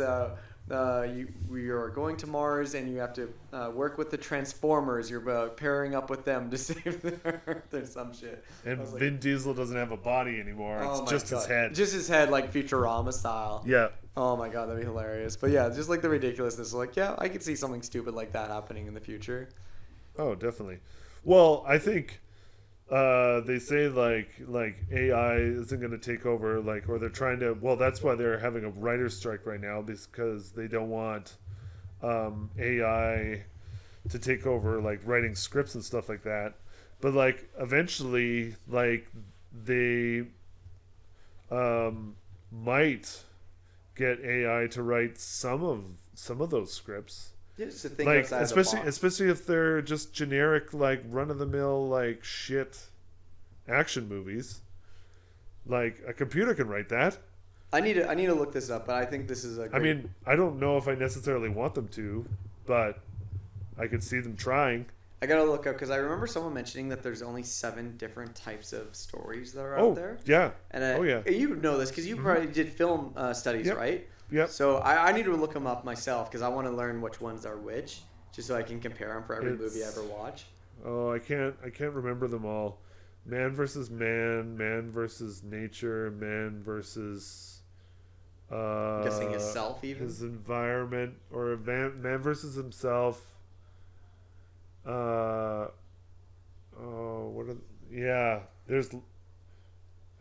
we are going to Mars and you have to work with the Transformers. You're pairing up with them to save the Earth or some shit.
And
I was like,
Vin Diesel doesn't have a body anymore.
oh
It's
my
just his
God.
head.
Just his head, like Futurama style.
Yeah.
Oh my god, that'd be hilarious. But yeah, just like the ridiculousness. Like, yeah, I could see something stupid like that happening in the future.
Oh, definitely. Well, I think they say like AI isn't going to take over, like, or they're trying to. Well, that's why they're having a writer's strike right now, because they don't want AI to take over like writing scripts and stuff like that. But like eventually, like they might get AI to write some of those scripts.
Yeah, just to think
Like
outside the box.
especially if they're just generic like run of the mill like shit action movies. Like a computer can write that.
I need to look this up, but I think this is a.
I
Great,
mean, I don't know if I necessarily want them to, but I could see them trying.
I gotta look up because I remember someone mentioning that there's only 7 different types of stories that are
Oh,
out there.
yeah.
And
Oh, yeah.
you know this because you probably did film studies,
Yep.
right?
Yep.
So I need to look them up myself because I want to learn which ones are which, just so I can compare them for every movie I
It's-
ever watch.
Oh, I can't remember them all. Man versus man, man versus nature, man versus
I'm guessing his self even.
his environment, or man versus himself. Yeah, there's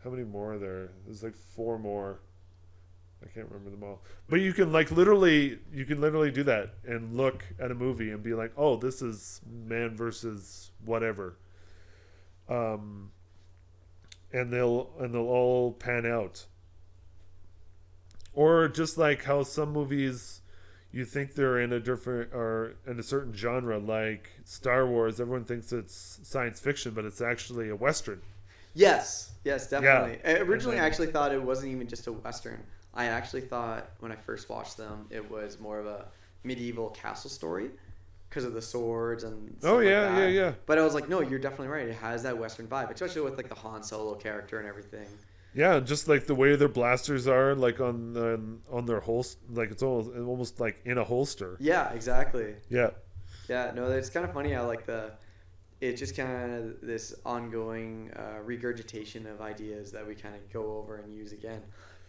how many more are there? There's like 4 more. I can't remember them all. But you can literally do that and look at a movie and be like, "Oh, this is man versus whatever." And they'll all pan out. Or just like how some movies you think they're in a different or in a certain genre, like Star Wars, everyone thinks it's science fiction, but it's actually a Western.
Yes, definitely.
Yeah.
Originally,
And
I
then-
actually thought it wasn't even just a Western. I actually thought when I first watched them, it was more of a medieval castle story because of the swords and stuff
Oh, yeah,
like that.
yeah.
But I was like, no, you're definitely right. It has that Western vibe, especially with like the Han Solo character and everything.
Yeah, just like the way their blasters are, like on their holster, like it's almost like in a holster.
Yeah, exactly.
Yeah,
Yeah, no, it's kind of funny how like it's just kind of this ongoing regurgitation of ideas that we kind of go over and use again.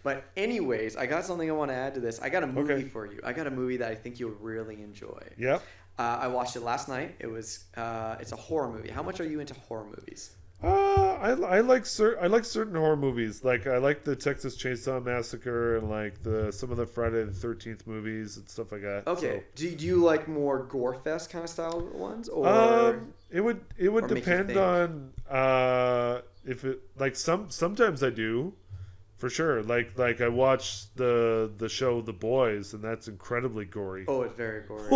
But anyways, I got something I want to add to this. I got a movie
Okay.
for you. I got a movie that I think you'll really enjoy.
yeah.
I watched it last night. It was it's a horror movie. How much are you into horror movies?
I like certain horror movies. Like I like the Texas Chainsaw Massacre and like some of the Friday the 13th movies and stuff like that.
Okay. Do you like more gore fest kind of style ones, or
So, it would
or make you
depend
think?
on if it like sometimes I do. For sure. Like I watched the show The Boys, and that's incredibly gory.
oh, it's very gory.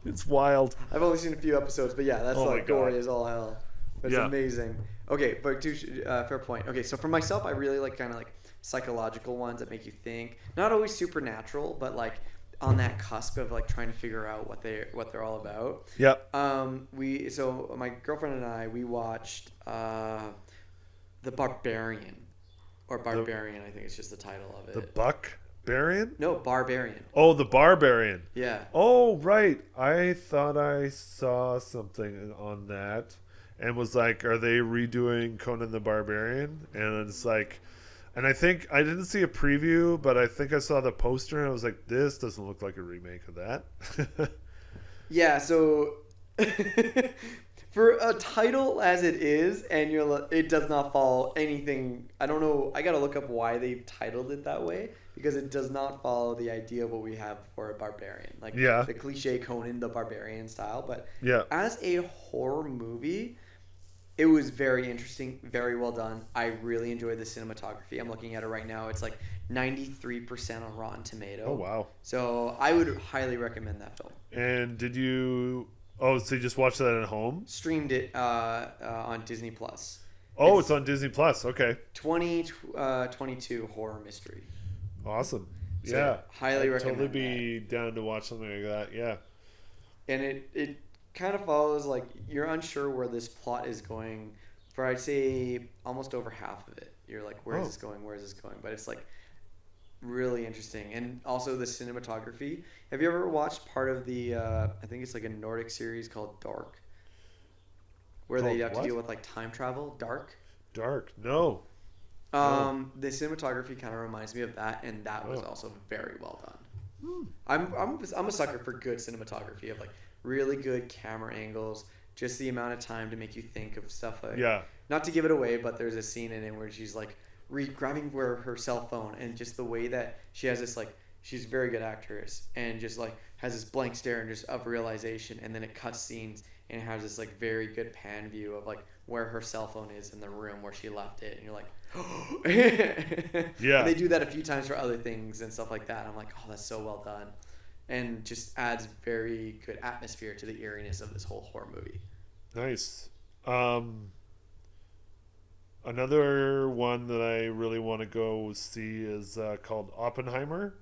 It's wild.
I've only seen a few episodes, but yeah, that's
Oh my
like gory
God.
as all hell. It's
Yeah.
amazing. Okay, but fair point. Okay, so for myself, I really like kind of like psychological ones that make you think. Not always supernatural, but like on that cusp of like trying to figure out what they're all about.
Yep.
So my girlfriend and I we watched The Barbarian, or Barbarian. I think it's just the title of it.
The Buckbarian?
No, Barbarian.
Oh, the Barbarian.
Yeah.
Oh, right. I thought I saw something on that and was like, are they redoing Conan the Barbarian? And it's like, and I think I didn't see a preview, but I think I saw the poster and I was like, this doesn't look like a remake of that.
Yeah, so for a title as it is, and it does not follow anything. I don't know. I gotta look up why they titled it that way because it does not follow the idea of what we have for a barbarian, like
Yeah.
the cliche Conan the Barbarian style. But
Yeah.
as a horror movie, it was very interesting, very well done. I really enjoyed the cinematography. I'm looking at it right now. It's like 93% on Rotten Tomato.
Oh, wow.
So I would highly recommend that film.
And did you, oh, so you just watched that at home?
Streamed it on Disney Plus.
Oh,
It's-
it's on Disney Plus. Okay.
2022 horror mystery.
Awesome.
So,
Yeah.
highly
I'd
recommend
totally be down to watch something like that. Yeah.
And it kind of follows like you're unsure where this plot is going for I'd say almost over half of it. You're like, where is
Oh.
this going? Where is this going? But it's like really interesting, and also the cinematography. Have you ever watched part of the? I think it's like a Nordic series called Dark, where they
Called
have to
what?
deal with like time travel. Dark.
Dark. No.
The cinematography kind of reminds me of that, and that was
Oh.
also very well done. I'm a sucker for good cinematography of like really good camera angles, just the amount of time to make you think of stuff like.
Yeah.
Not to give it away, but there's a scene in it where she's like grabbing her cell phone, and just the way that she has this like she's a very good actress, and just like has this blank stare and just of realization, and then it cuts scenes and it has this like very good pan view of like where her cell phone is in the room where she left it, and you're like,
Yeah.
And they do that a few times for other things and stuff like that. I'm like, oh, that's so well done, and just adds very good atmosphere to the eeriness of this whole horror movie.
Nice. Another one that I really want to go see is called Oppenheimer.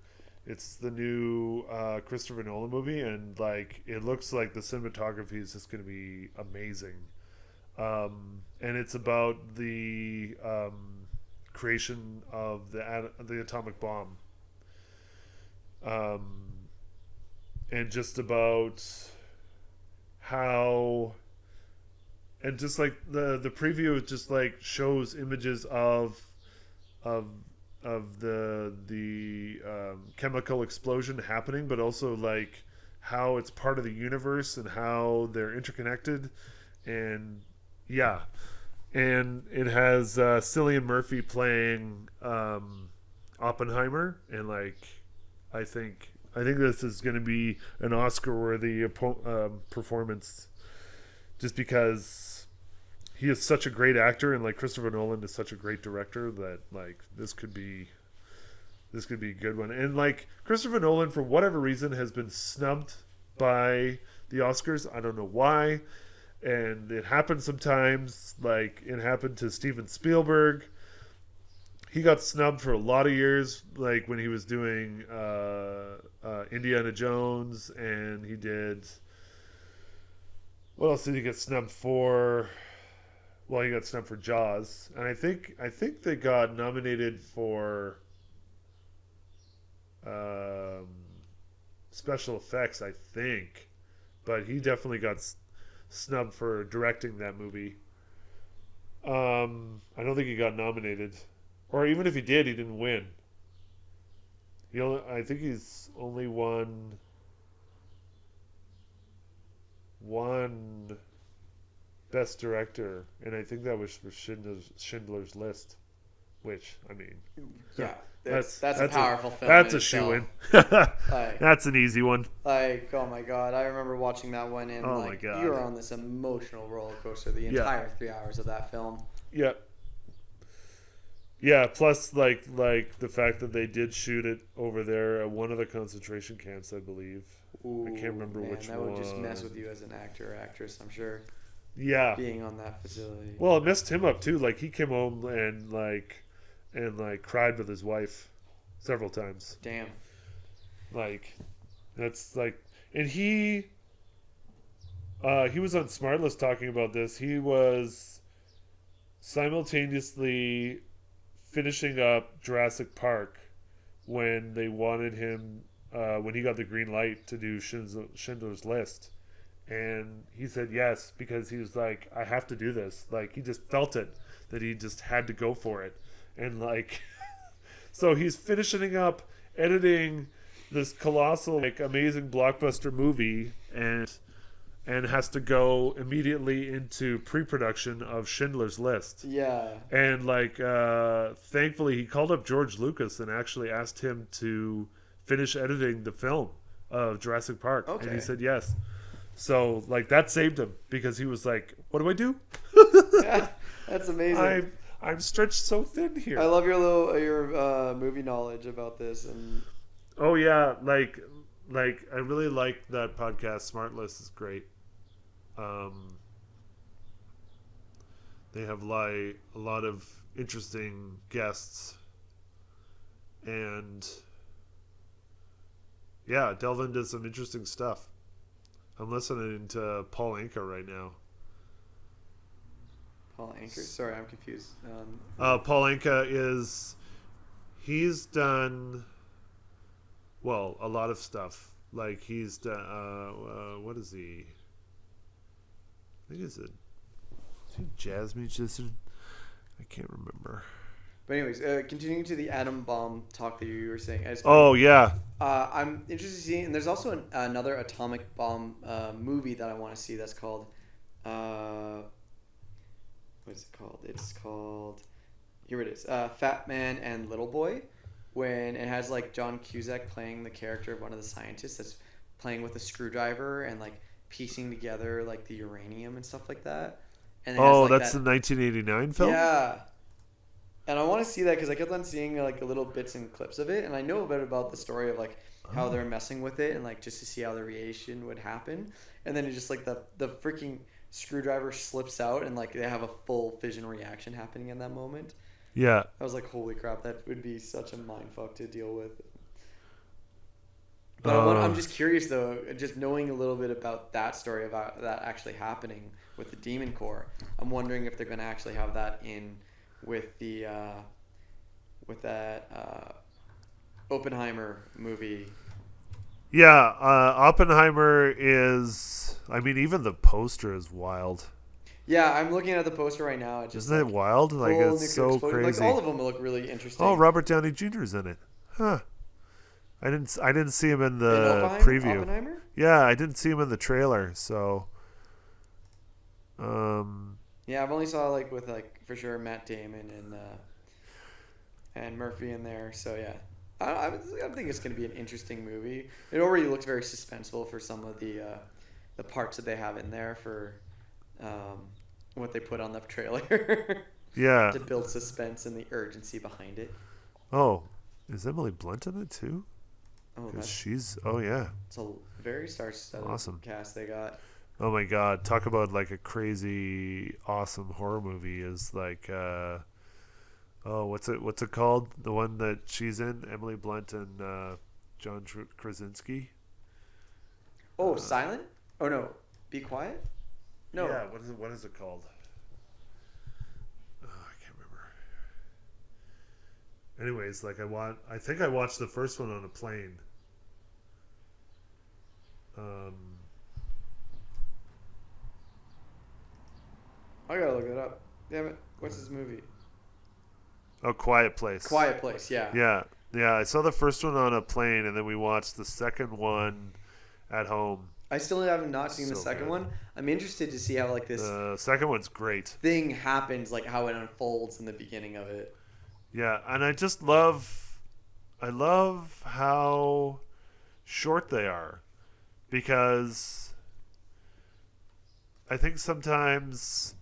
It's the new Christopher Nolan movie, and like it looks like the cinematography is just going to be amazing. And it's about the creation of the atomic bomb, and just about how. And just like the preview just like shows images of the chemical explosion happening, but also like how it's part of the universe and how they're interconnected, and yeah, and it has Cillian Murphy playing Oppenheimer, and like I think this is going to be an Oscar-worthy performance, just because he is such a great actor, and like Christopher Nolan is such a great director that like this could be a good one. And like Christopher Nolan, for whatever reason, has been snubbed by the Oscars. I don't know why, and it happens sometimes. Like it happened to Steven Spielberg. He got snubbed for a lot of years, like when he was doing Indiana Jones, and he did. What else did he get snubbed for? Well, he got snubbed for Jaws, and I think they got nominated for special effects. I think, but he definitely got snubbed for directing that movie. I don't think he got nominated, or even if he did, he didn't win. I think he's only won one Best Director, and I think that was for Schindler's List, which, I mean,
Yeah, that's a powerful film.
That's
in
a shoe-in.
Like,
That's an easy one.
like, oh my god, I remember watching that one, and
Oh my
like
God.
you were on this emotional roller coaster the entire 3 hours of that film.
Yeah. Yeah, plus like the fact that they did shoot it over there at one of the concentration camps, I believe.
Ooh,
I can't remember
man,
which
that
one.
would just mess with you as an actor or actress, I'm sure,
Yeah.
being on that facility.
Well, it messed him up too. Like he came home and cried with his wife several times.
Damn.
Like that's like, and he was on Smartless talking about this. He was simultaneously finishing up Jurassic Park when they wanted him, when he got the green light to do Schindler's List. And he said yes, because he was like, I have to do this. Like, he just felt it, that he just had to go for it. And like, so he's finishing up editing this colossal, like, amazing blockbuster movie, and has to go immediately into pre-production of Schindler's List.
Yeah.
And like, thankfully, he called up George Lucas and actually asked him to finish editing the film of Jurassic Park.
Okay.
And he said yes. So like that saved him, because he was like, "What do I do?
Yeah, that's amazing.
I'm stretched so thin here."
I love your movie knowledge about this, and
Oh yeah, like I really like that podcast. Smartless is great. They have like a lot of interesting guests, and yeah, delve into some interesting stuff. I'm listening to Paul Anka right now.
Paul Anka. Sorry, I'm confused.
Paul Anka he's done, well, a lot of stuff. Like he's done, what is he? I think is he a jazz musician? I can't remember.
But anyways, continuing to the atom bomb talk that you were saying.
Oh yeah.
I'm interested to see, and there's also another atomic bomb movie that I want to see. That's called, what is it called? It's called, here it is, Fat Man and Little Boy, when it has like John Cusack playing the character of one of the scientists that's playing with a screwdriver and like piecing together like the uranium and stuff like that. And it has,
Oh,
like,
that's
that,
the 1989 film?
yeah. And I want to see that because I kept on seeing like little bits and clips of it, and I know a bit about the story of like how they're messing with it and like just to see how the radiation would happen, and then it just like the freaking screwdriver slips out and like they have a full fission reaction happening in that moment.
Yeah.
I was like, holy crap, that would be such a mindfuck to deal with. But I'm just curious though, just knowing a little bit about that story about that actually happening with the Demon Core. I'm wondering if they're going to actually have that in with the with that Oppenheimer movie.
Yeah, Oppenheimer is... I mean, even the poster is wild.
Yeah, I'm looking at the poster right now. It just,
Isn't it wild? Like,
full
it's
nuclear
so
explosion.
crazy.
Like all of them look really interesting.
Oh, Robert Downey Jr.'s in it. Huh. I didn't see him in
In
the
Oppenheimer?
preview.
Oppenheimer?
Yeah, I didn't see him in the trailer, so...
Yeah, I've only saw like with like for sure Matt Damon and Murphy in there. So yeah, I think it's gonna be an interesting movie. It already looks very suspenseful for some of the parts that they have in there for what they put on the trailer.
Yeah.
To build suspense and the urgency behind it.
Oh, is Emily Blunt in it too?
Oh,
'Cause
that's
she's... Oh, yeah.
it's a very star-studded
Awesome.
cast they got.
Oh my god, talk about like a crazy awesome horror movie is like what's it called? The one that she's in, Emily Blunt and John Krasinski?
Oh, Silent? Oh no, Be Quiet? No.
Yeah, what is it called? Oh, I can't remember. Anyways, like I think I watched the first one on a plane.
I gotta look it up. Damn it. What's this movie?
Oh, Quiet Place.
Quiet Place, yeah.
Yeah. I saw the first one on a plane, and then we watched the second one at home.
I still have not seen the
So
second
good.
one. I'm interested to see how like this
The second one's great.
thing happens, like how it unfolds in the beginning of it.
Yeah, and I love how short they are, because I think sometimes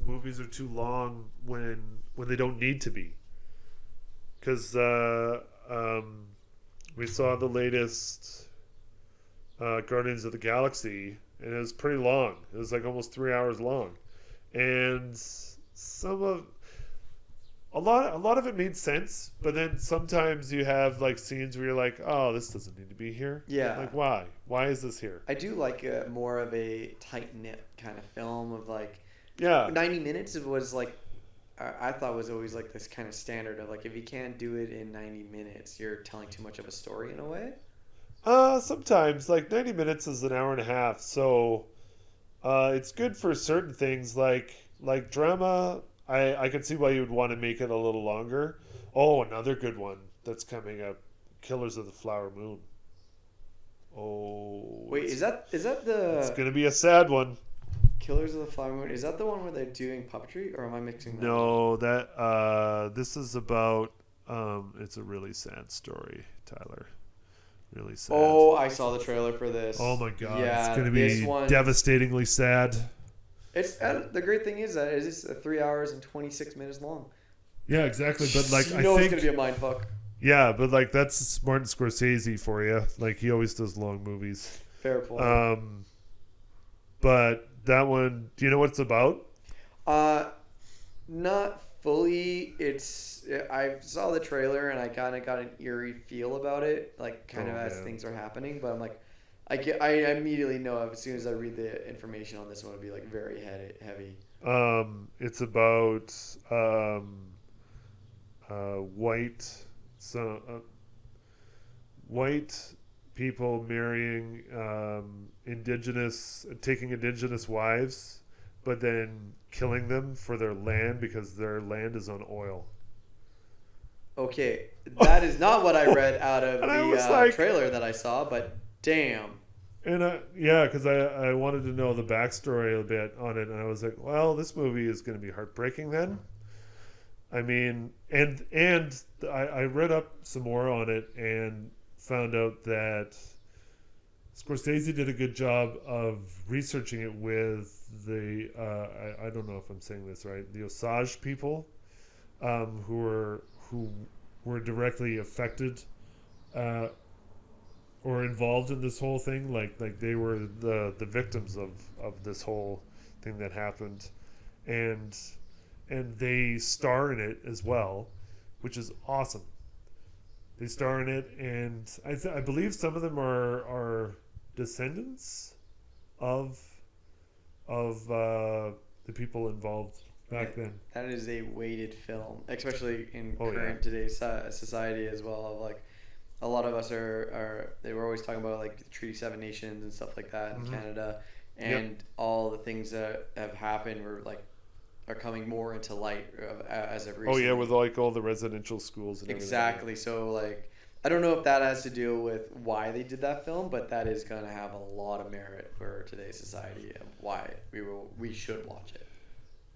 movies are too long when they don't need to be. Because we saw the latest Guardians of the Galaxy, and it was pretty long. It was like almost 3 hours long, and a lot of it made sense, but then sometimes you have like scenes where you're like, oh, this doesn't need to be here.
Yeah.
Like, why? Why is this here?
I do like more of a tight knit kind of film of like
Yeah.
90 minutes. It was like I thought was always like this kind of standard of like if you can't do it in 90 minutes, you're telling too much of a story in a way.
Sometimes like 90 minutes is an hour and a half, so it's good for certain things like drama. I can see why you would want to make it a little longer. Oh, another good one that's coming up, Killers of the Flower Moon. Oh,
Wait, is that
it's
the
gonna be a sad one.
Killers of the Flower Moon? Is that the one where they're doing puppetry, or am I mixing that?
No, that this is about it's a really sad story, Tyler. Really sad.
Oh, I saw the trailer for this.
Oh my god,
Yeah,
it's gonna
this
be
one.
devastatingly sad.
It's the great thing is that it is 3 hours and 26 minutes long.
Yeah, exactly. But like,
you
I
know
think
it's gonna be a mindfuck.
yeah, but like that's Martin Scorsese for you. Like he always does long movies.
Fair point.
But that one, do you know what it's about?
Not fully. I saw the trailer and I kind of got an eerie feel about it, like kind of as
yeah.
things are happening. But I'm like, I immediately know as soon as I read the information on this one, it'll be like very heavy.
It's about white people marrying taking indigenous wives, but then killing them for their land because their land is on oil.
Okay, that is not what I read out of
And I
the
was like-
trailer that I saw, but damn.
And yeah, because I wanted to know the backstory a bit on it, and I was like, well, this movie is going to be heartbreaking then. I mean, and I read up some more on it and found out that Scorsese did a good job of researching it with the I don't know if I'm saying this right, the Osage people, who were directly affected or involved in this whole thing, like they were the victims of this whole thing that happened, and they star in it as well, which is awesome. They star in it, and I believe some of them are descendants of the people involved back then.
That is a weighted film, especially in
Oh,
current
yeah.
today's society as well. Of like, a lot of us are they were always talking about like the Treaty 7 Nations and stuff like that in Canada, and all the things that have happened were like are coming more into light as of
Oh
recently.
yeah, with like all the residential schools and
Exactly. So like, I don't know if that has to do with why they did that film, but that is going to have a lot of merit for today's society and why we should watch it.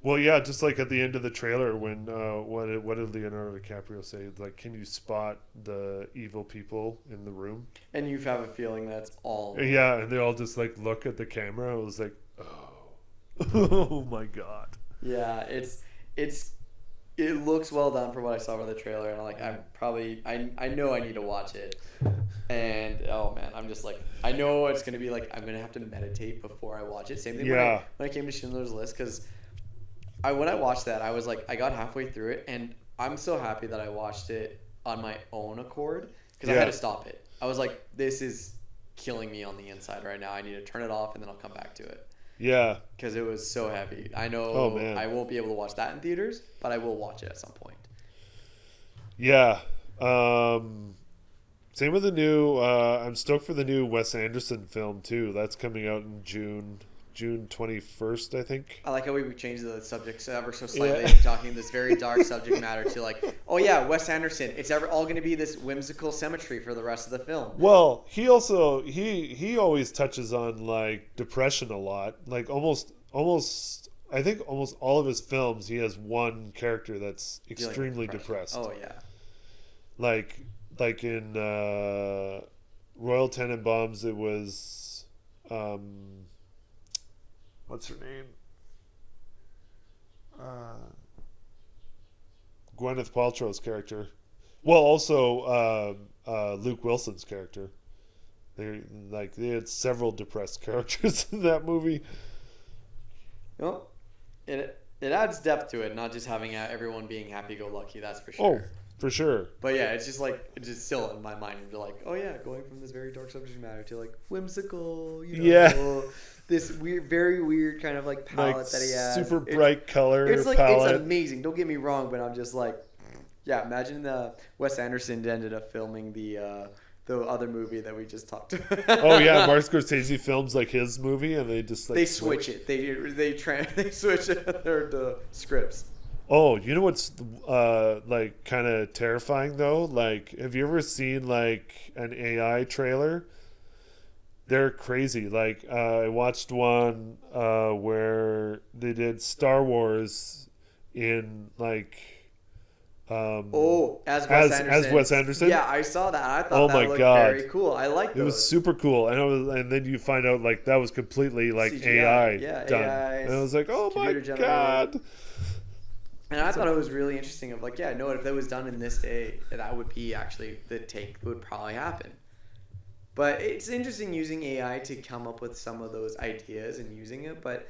Well, yeah, just like at the end of the trailer when what did Leonardo DiCaprio say? Like, can you spot the evil people in the room?
And you have a feeling that's all.
Yeah, and they all just like look at the camera. I was like, oh my god.
Yeah, it looks well done for what I saw from the trailer, and I know I need to watch it. And oh man, I'm just like, I know it's gonna be like I'm gonna have to meditate before I watch it. Same thing
Yeah.
when I came to Schindler's List, because when I watched that, I was like, I got halfway through it, and I'm so happy that I watched it on my own accord, because I
Yeah.
had to stop it. I was like, this is killing me on the inside right now. I need to turn it off, and then I'll come back to it.
Yeah.
Because it was so heavy. I know
Oh, man.
I won't be able to watch that in theaters, but I will watch it at some point.
Yeah. Same with the new. I'm stoked for the new Wes Anderson film too. That's coming out in June 21st, I think.
I like how we changed the subjects ever so slightly,
Yeah.
talking this very dark subject matter to like, oh yeah, Wes Anderson. It's all going to be this whimsical symmetry for the rest of the film.
Well, he also he always touches on like depression a lot. Like almost I think almost all of his films he has one character that's
Dealing with
extremely
depression.
depressed.
Oh yeah.
Like in Royal Tenenbaums it was what's her name? Gwyneth Paltrow's character. Well, also Luke Wilson's character. They had several depressed characters in that movie.
Well, it adds depth to it, not just having everyone being happy-go-lucky. That's for
Oh,
sure.
for sure.
But yeah, it's just still in my mind. You're like, oh yeah, going from this very dark subject matter to like whimsical,
Yeah.
this weird, very weird kind of like palette
Like
that he has.
super bright color
It's like
palette.
it's amazing. Don't get me wrong, but I'm just like, yeah. Imagine Wes Anderson ended up filming the other movie that we just talked about.
Oh yeah, Martin Scorsese films like his movie, and they just like
they switch it. They switch their scripts.
Oh, you know what's like kind of terrifying though? Like, have you ever seen like an AI trailer? They're crazy. Like, I watched one where they did Star Wars in like.
As Wes Anderson.
As Wes Anderson?
Yeah, I saw that. I thought
Oh
that
my
looked
God.
very cool. I like those.
It was super cool, and then you find out like that was completely like
CGI.
AI
Yeah,
done,
AI,
and I was like, oh my
computer generated.
god.
And I thought it was really interesting of like, yeah, no, if that was done in this day, that would be actually the take that would probably happen. But it's interesting using AI to come up with some of those ideas and using it. But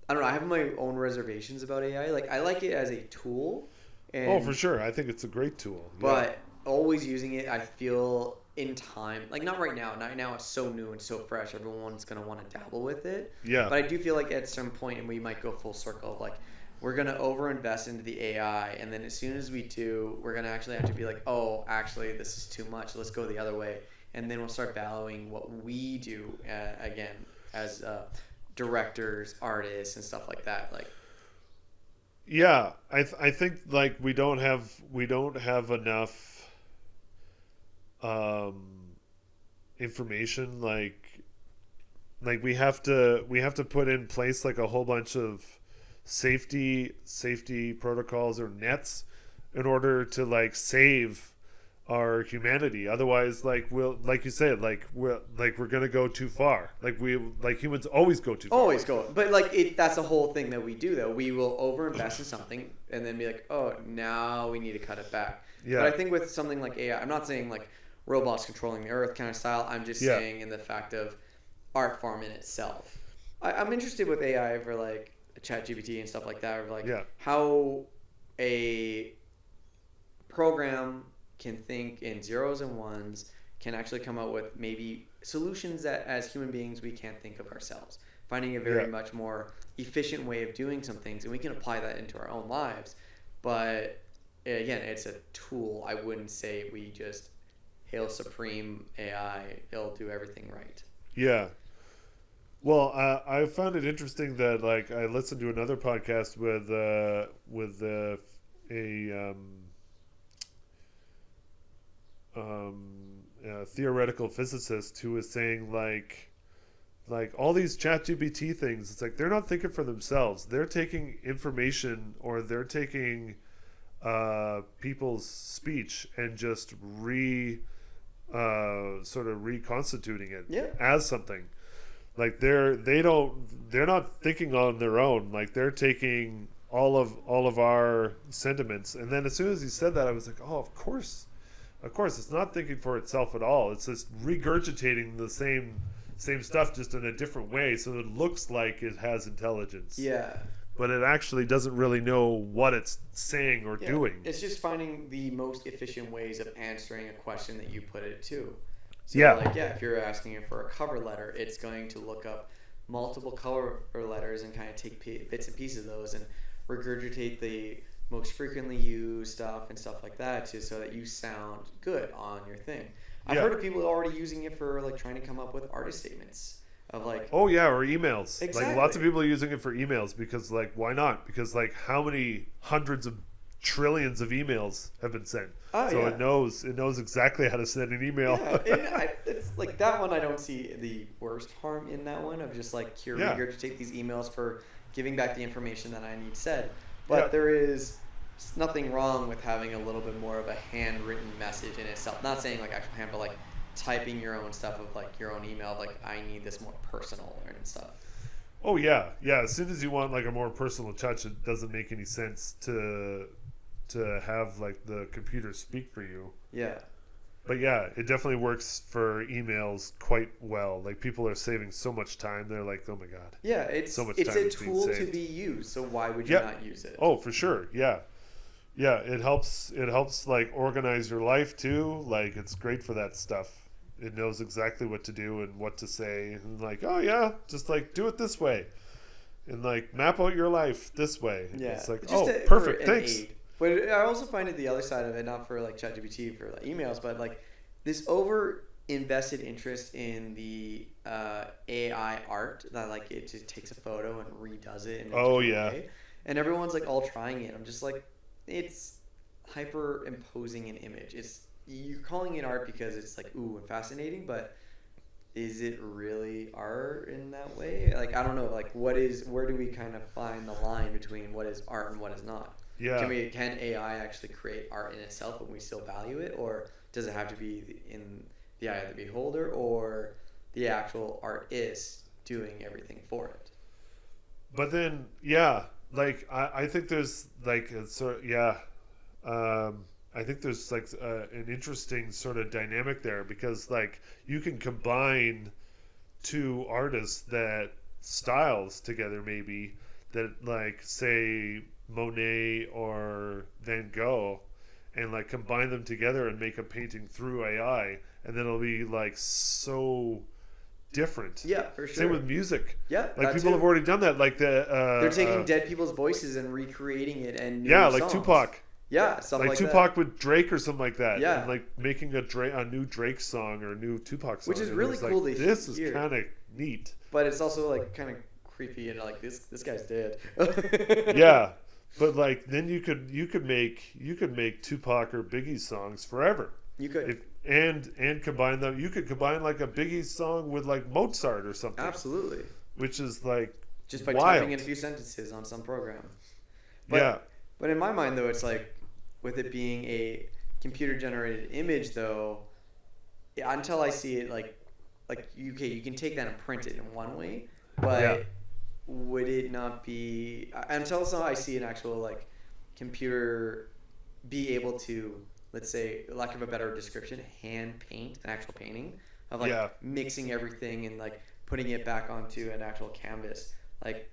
I don't know. I have my own reservations about AI. Like, I like it as a tool. And,
Oh, for sure. I think it's a great tool. Yeah.
But always using it, I feel in time, like not right now. Not now. It's so new and so fresh. Everyone's gonna want to dabble with it.
Yeah.
But I do feel like at some point, and we might go full circle of like, we're gonna overinvest into the AI, and then as soon as we do, we're gonna actually have to be like, oh, actually, this is too much. Let's go the other way, and then we'll start valuing what we do again as directors, artists, and stuff like that. Like,
Yeah, I think like we don't have enough information like we have to put in place like a whole bunch of safety protocols or nets in order to like save our humanity. Otherwise, like like you said, we're gonna go too far. Like humans always go too far.
Always go, but like that's the whole thing that we do. Though we will overinvest in something and then be like, oh, now we need to cut it back.
Yeah.
But I think with something like AI, I'm not saying like robots controlling the earth kind of style. I'm just saying in the fact of art form in itself. I'm interested with AI for like ChatGPT and stuff like that, or like how a program can think in zeros and ones, can actually come up with maybe solutions that as human beings we can't think of ourselves. Finding a very much more efficient way of doing some things, and we can apply that into our own lives. But again, it's a tool. I wouldn't say we just hail supreme AI, it'll do everything right.
Yeah. Well, I found it interesting that like I listened to another podcast with a theoretical physicist who was saying like all these ChatGPT things, it's like they're not thinking for themselves. They're taking information, or they're taking people's speech and just sort of reconstituting it as something. Like they're not thinking on their own. Like they're taking all of our sentiments. And then as soon as he said that, I was like, oh, of course it's not thinking for itself at all. It's just regurgitating the same stuff, just in a different way, so it looks like it has intelligence.
Yeah.
But it actually doesn't really know what it's saying or doing.
It's just finding the most efficient ways of answering a question that you put it to. So if you're asking it for a cover letter, it's going to look up multiple cover letters and kind of take bits and pieces of those and regurgitate the most frequently used stuff and stuff like that, just so that you sound good on your thing. I've heard of people already using it for like trying to come up with artist statements of like,
or emails.
Exactly.
Like lots of people are using it for emails because like why not? Because like how many hundreds of trillions of emails have been sent. It knows exactly how to send an email.
It's like that one. I don't see the worst harm in that one of just like regurgitate these emails for giving back the information that I need said. But there is nothing wrong with having a little bit more of a handwritten message in itself. Not saying like actual hand, but like typing your own stuff of like your own email. Like I need this more personal and stuff.
Oh yeah. As soon as you want like a more personal touch, it doesn't make any sense to have like the computer speak for you. Yeah. But yeah, it definitely works for emails quite well. Like people are saving so much time. They're like, oh my god.
Yeah, it's a tool to be used. So why would you not use it?
Oh, for sure. Yeah. It helps like organize your life too. Like it's great for that stuff. It knows exactly what to do and what to say, and like, oh yeah, just like do it this way, and like map out your life this way.
Yeah.
It's like,
just
perfect, thanks.
Aid. But I also find it the other side of it, not for like ChatGPT for like emails, but like this over invested interest in the AI art that like it just takes a photo and redoes it in a different way. And everyone's like all trying it. I'm just like, it's hyper imposing an image. You're calling it art because it's like ooh and fascinating, but is it really art in that way? Like I don't know. Like where do we kind of find the line between what is art and what is not? Yeah. Can AI actually create art in itself and we still value it, or does it have to be in the eye of the beholder, or the actual artist doing everything for it?
But then, like I think there's like I think there's like an interesting sort of dynamic there, because like you can combine two artists that styles together, maybe that like say Monet or Van Gogh, and like combine them together and make a painting through AI, and then it'll be like so different.
Yeah, for sure.
Same with music.
Yeah,
like people have already done that. Like
they're taking dead people's voices and recreating it and new
like
songs.
Tupac.
Yeah, stuff like
Tupac
that.
with Drake or something like that.
Yeah,
and like making a new Drake song or a new Tupac song,
which is really cool.
Like, this is kind of neat,
but it's also like kind of creepy and like this guy's dead.
Yeah. But like then you could make Tupac or Biggie songs forever.
You could
and combine them. You could combine like a Biggie song with like Mozart or something.
Absolutely.
Which is like
just by
wild.
typing in a few sentences on some program. But in my mind though, it's like with it being a computer generated image though, until I see it like you can take that and print it in one way, but
Yeah.
would it not be until I see an actual like computer be able to, let's say, lack of a better description, hand paint an actual painting of like
Yeah.
mixing everything and like putting it back onto an actual canvas. Like,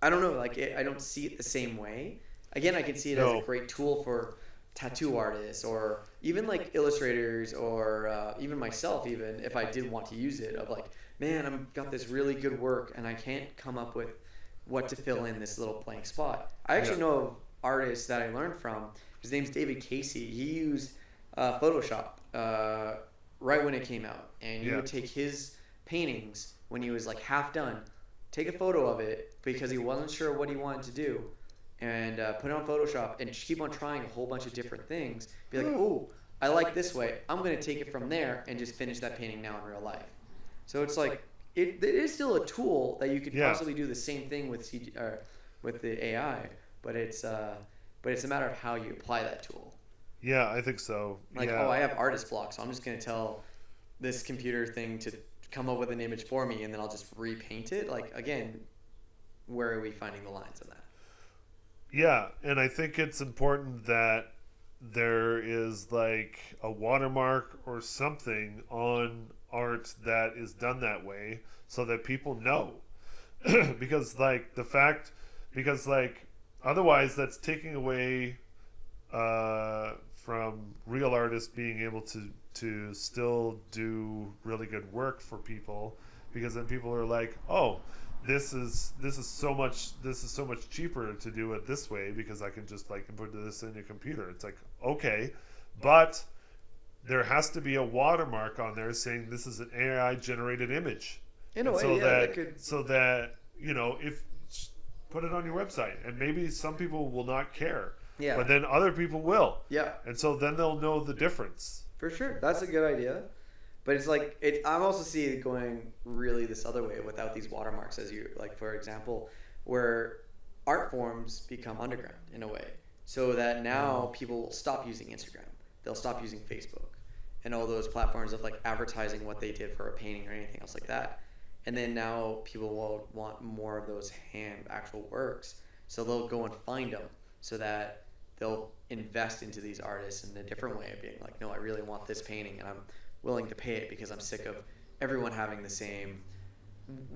I don't know, like I don't see it the same way. Again, I can see it as
No.
a great tool for tattoo artists or even like illustrators or even myself, even if I did want to use it, of like, man, I've got this really good work and I can't come up with what to fill in this little blank spot. I actually
Yeah.
know of artists that I learned from. His name's David Casey. He used Photoshop right when it came out, and he
Yeah.
would take his paintings when he was like half done, take a photo of it because he wasn't sure what he wanted to do, and put it on Photoshop and just keep on trying a whole bunch of different things. Be like, oh, I like this way. I'm gonna take it from there and just finish that painting now in real life. So it's like it is still a tool that you could
Yeah.
possibly do the same thing with with the AI, but it's a matter of how you apply that tool.
Yeah, I think so.
Like,
yeah.
oh, I have artist block, so I'm just gonna tell this computer thing to come up with an image for me, and then I'll just repaint it. Like, again, where are we finding the lines of that?
Yeah, and I think it's important that there is like a watermark or something on art that is done that way so that people know. because otherwise that's taking away from real artists being able to still do really good work for people, because then people are like, oh, this is so much cheaper to do it this way because I can just like put this in your computer. It's like, okay, but there has to be a watermark on there saying this is an AI generated image.
In a
And
way,
so
yeah,
that
that could.
so that if put it on your website, and maybe some people will not care,
Yeah.
but then other people will,
Yeah,
and so then they'll know the difference.
for sure. That's a good idea. But it's like I'm also seeing it going really this other way without these watermarks, as you like, for example, where art forms become underground in a way, so that now people will stop using Instagram, they'll stop using Facebook, and all those platforms of like advertising what they did for a painting or anything else like that. And then now people will want more of those hand actual works, so they'll go and find them, so that they'll invest into these artists in a different way of being like, no, I really want this painting, and I'm willing to pay it because I'm sick of everyone having the same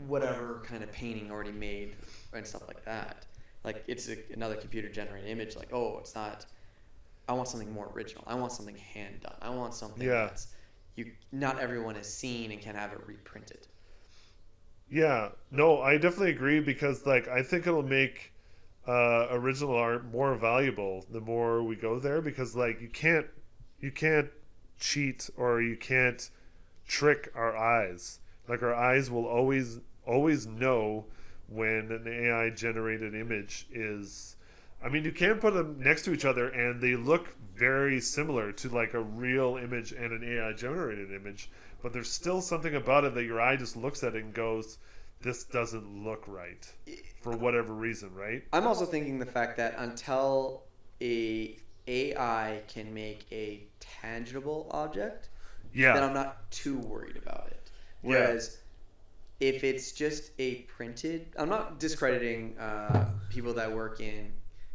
whatever kind of painting already made and stuff like that. Like, it's another computer generated image. Like, oh, it's not. I want something more original. I want something hand done. I want something that's not everyone has seen and can have it reprinted.
Yeah, no, I definitely agree, because like I think it'll make original art more valuable the more we go there, because like you can't cheat or you can't trick our eyes. Like, our eyes will always know when an AI generated image is. I mean, you can put them next to each other and they look very similar to like a real image and an AI generated image, but there's still something about it that your eye just looks at it and goes, this doesn't look right for whatever reason, right?
I'm also thinking the fact that until a AI can make a tangible object, then I'm not too worried about it. Whereas if it's just a printed, I'm not discrediting people that work in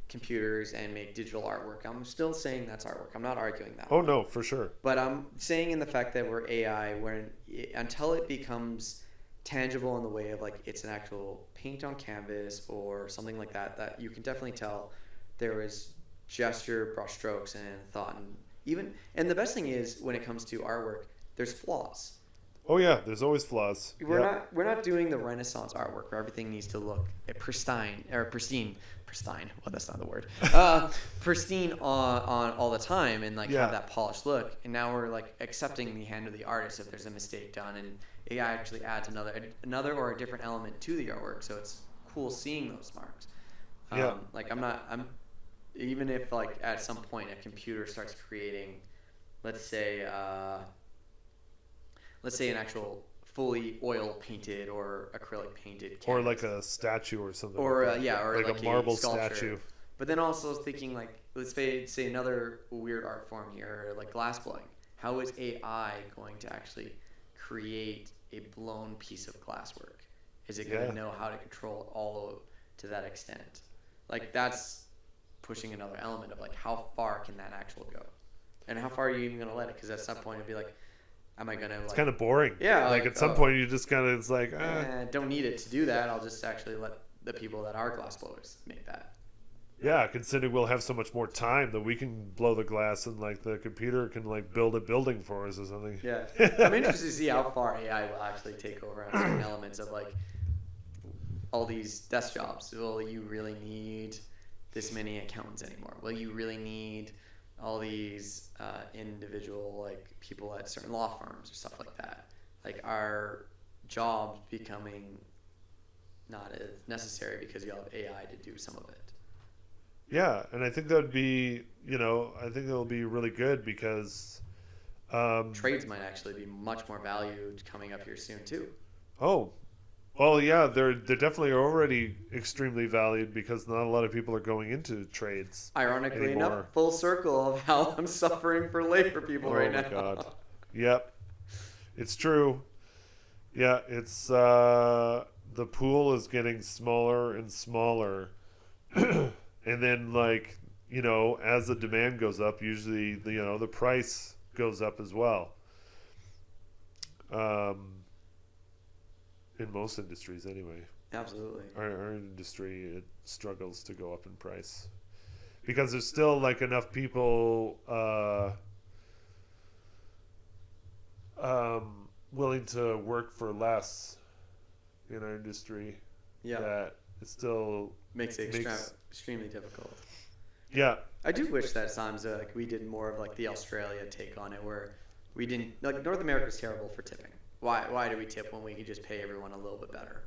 computers and make digital artwork. I'm still saying that's artwork. I'm not arguing that.
Oh no, for sure.
But I'm saying in the fact that we're AI, until it becomes tangible in the way of like it's an actual paint on canvas or something like that, that you can definitely tell there is gesture, brushstrokes, and thought, and the best thing is when it comes to artwork, there's flaws.
Oh yeah, there's always flaws.
We're not doing the Renaissance artwork where everything needs to look pristine. Well, that's not the word. Pristine on all the time and like have that polished look. And now we're like accepting the hand of the artist if there's a mistake done, and AI actually adds another or a different element to the artwork, so it's cool seeing those marks. Like I'm even if like at some point a computer starts creating, let's say an actual fully oil painted or acrylic painted canvas.
Or like a statue or something.
Or
like that.
or
like
like
a marble
sculpture.
statue.
But then also thinking like, let's say another weird art form here, like glass blowing. How is AI going to actually create a blown piece of glasswork? Is it going to know how to control all to that extent? Like that's pushing another element of like how far can that actual go, and how far are you even going to let it? Because at some point it'd be like, am I going to like?
It's kind of boring.
Yeah.
Like at some point you just kind of it's like.
Don't need it to do that. I'll just actually let the people that are glass blowers make that.
Yeah, considering we'll have so much more time that we can blow the glass and like the computer can like build a building for us or something.
Yeah, I'm interested to see how far AI will actually take over on certain elements of like all these desk jobs. Will you really need this many accountants anymore? Will you really need all these individual like people at certain law firms or stuff like that? Like are jobs becoming not as necessary because you have AI to do some of it?
Yeah, and I think that would be, I think that'll be really good because
trades might actually be much more valued coming up here soon too.
Oh, well, yeah, they're definitely already extremely valued because not a lot of people are going into trades.
Ironically
anymore.
enough, full circle of how I'm suffering for labor people right now.
Oh my God. Yep, it's true. Yeah, it's the pool is getting smaller and smaller. And then, like, as the demand goes up, usually, the price goes up as well. In most industries, anyway.
Absolutely.
Our industry, it struggles to go up in price. Because there's still, like, enough people willing to work for less in our industry.
Yeah.
That it still
makes it extremely difficult.
Yeah.
I do wish that times like we did more of like the Australia take on it, where we didn't like North America's terrible for tipping. Why do we tip when we could just pay everyone a little bit better?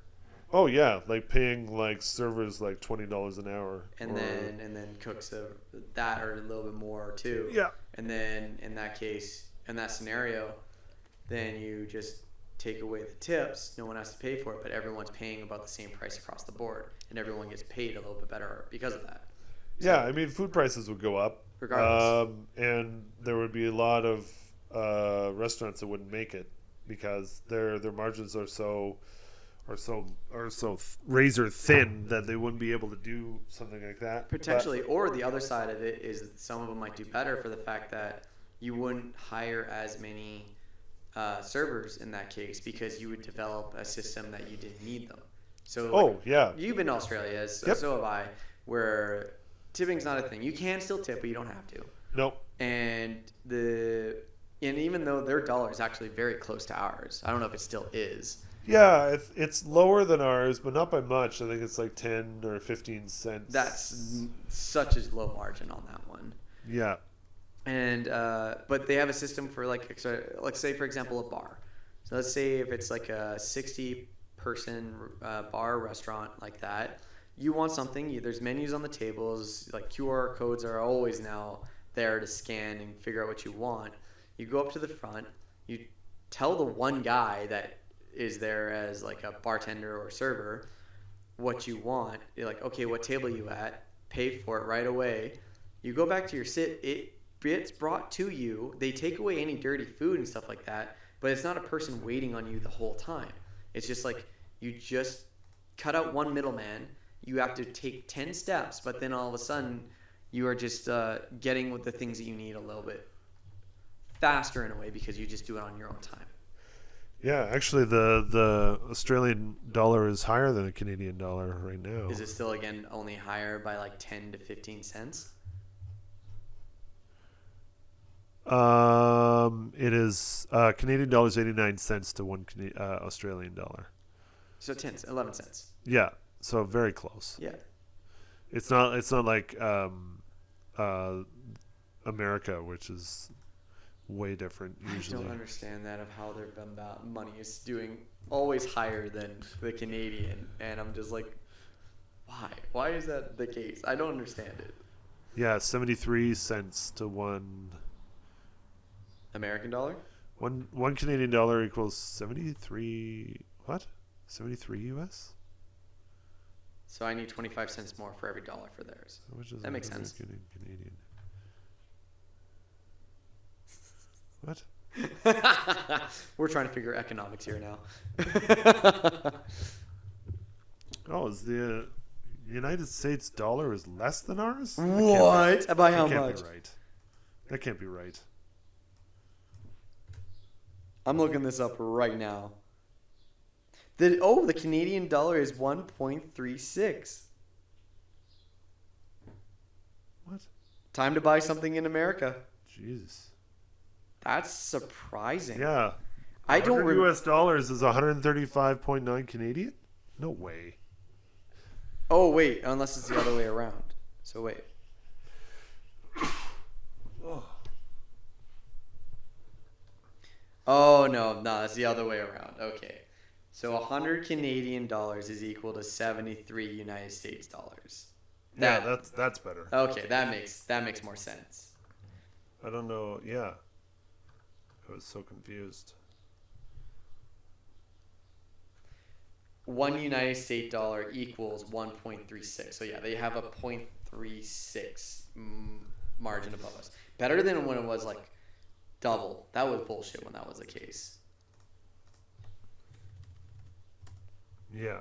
Oh yeah, like paying like servers like $20 an hour,
and then cooks that or a little bit more too.
Yeah.
And then in that case, in that scenario, then you just take away the tips. No one has to pay for it, but everyone's paying about the same price across the board, and everyone gets paid a little bit better because of that. So,
yeah, I mean, food prices would go up
regardless,
and there would be a lot of restaurants that wouldn't make it because their margins are so razor thin that they wouldn't be able to do something like that.
Potentially, or the other side of it is that some of them might do better for the fact that you wouldn't hire as many servers in that case because you would develop a system that you didn't need them. So you've been to Australia, so have I, where tipping's not a thing. You can still tip, but you don't have to.
Nope.
And even though their dollar is actually very close to ours, I don't know if it still is.
Yeah, it's lower than ours, but not by much. I think it's like 10 or 15 cents.
That's such a low margin on that one.
Yeah.
And but they have a system for like say for example a bar. So let's say if it's like a 60-person bar restaurant like that, you want something. There's menus on the tables. Like QR codes are always now there to scan and figure out what you want. You go up to the front. You tell the one guy that is there as like a bartender or server what you want. You're like, okay, what table you at? Pay for it right away. You go back to your sit. It's brought to you. They take away any dirty food and stuff like that, but it's not a person waiting on you the whole time. It's just like you just cut out one middleman. You have to take 10 steps, but then all of a sudden you are just getting with the things that you need a little bit faster in a way because you just do it on your own time.
Yeah, actually the Australian dollar is higher than the Canadian dollar right now.
Is it still, again, only higher by like 10 to 15 cents?
It is Canadian dollar is 89 cents to one Australian dollar.
So 11 cents.
Yeah, so very close.
Yeah.
It's not like America, which is way different usually.
I don't understand that of how their money is doing always higher than the Canadian, and I'm just like, why? Why is that the case? I don't understand it.
Yeah, 73 cents to one
American dollar?
One Canadian dollar equals 73 what? 73 US?
So I need 25 cents more for every dollar for theirs.
Which is
That makes
100
sense.
Canadian. What?
We're trying to figure economics here now.
Oh, is the United States dollar is less than ours?
What? By how
That can't
much?
be right. That can't be right.
I'm looking this up right now. The Canadian dollar is 1.36.
What?
Time to buy something in America.
Jesus.
That's surprising.
Yeah.
I don't
100
remember.
US dollars is 135.9 Canadian? No way.
Oh, wait. Unless it's the other way around. So, wait. Oh, no. It's the other way around. Okay. So, 100 Canadian dollars is equal to 73 United States dollars.
Yeah, that's better.
Okay, that makes more sense.
I don't know. Yeah. I was so confused.
1 United States dollar equals 1.36. So yeah, they have a 0.36 margin above us. Better than when it was like double. That was bullshit when that was the case.
Yeah.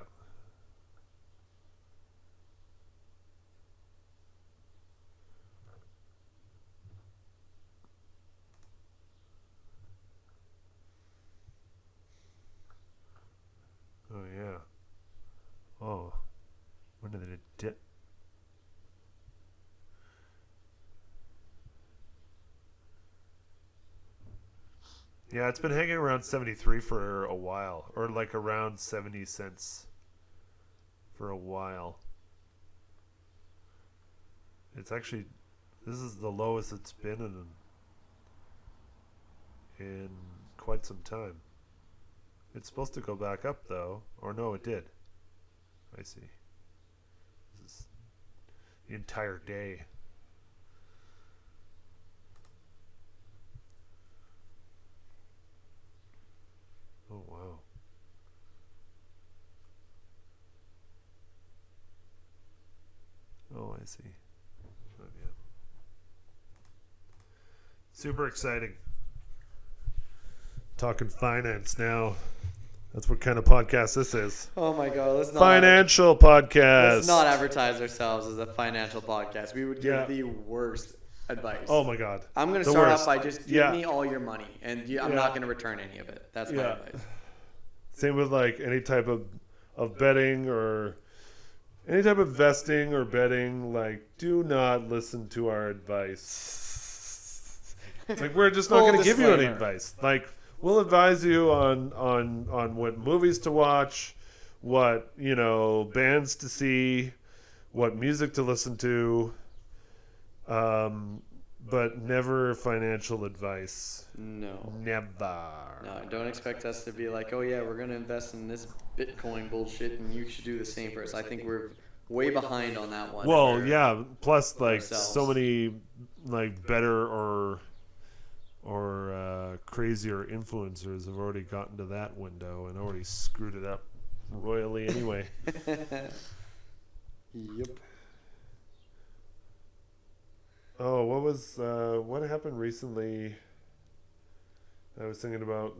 Oh yeah. Oh, when did it dip? Yeah, it's been hanging around 73 for a while, or like around 70 cents for a while. It's actually, this is the lowest it's been in quite some time. It's supposed to go back up though, or no, it did. I see. This is the entire day. Oh wow. Oh, I see. Oh, yeah. Super exciting. Talking finance now. That's what kind of podcast this is.
Oh my god, let's not
Financial podcast.
let's not advertise ourselves as a financial podcast. We would give
Yeah.
the worst advice.
Oh my god.
I'm going to
The
start
worst.
off by just give
Yeah.
me all your money and I'm
Yeah.
not going to return any of it. That's my
Yeah.
advice.
Same with like any type of betting or any type of investing or betting. Like, do not listen to our advice. It's like we're just not
Full
going to give you any
disclaimer.
advice. Like, we'll advise you on what movies to watch, what bands to see, what music to listen to, but never financial advice.
No.
Never.
No, don't expect us to be like, oh yeah, we're gonna invest in this Bitcoin bullshit, and you should do the same for us. I think we're way behind on that one.
Well,
We're-
yeah. Plus, like
ourselves.
so many like better or crazier influencers have already gotten to that window and already screwed it up royally anyway.
Yep.
Oh, what happened recently? I was thinking about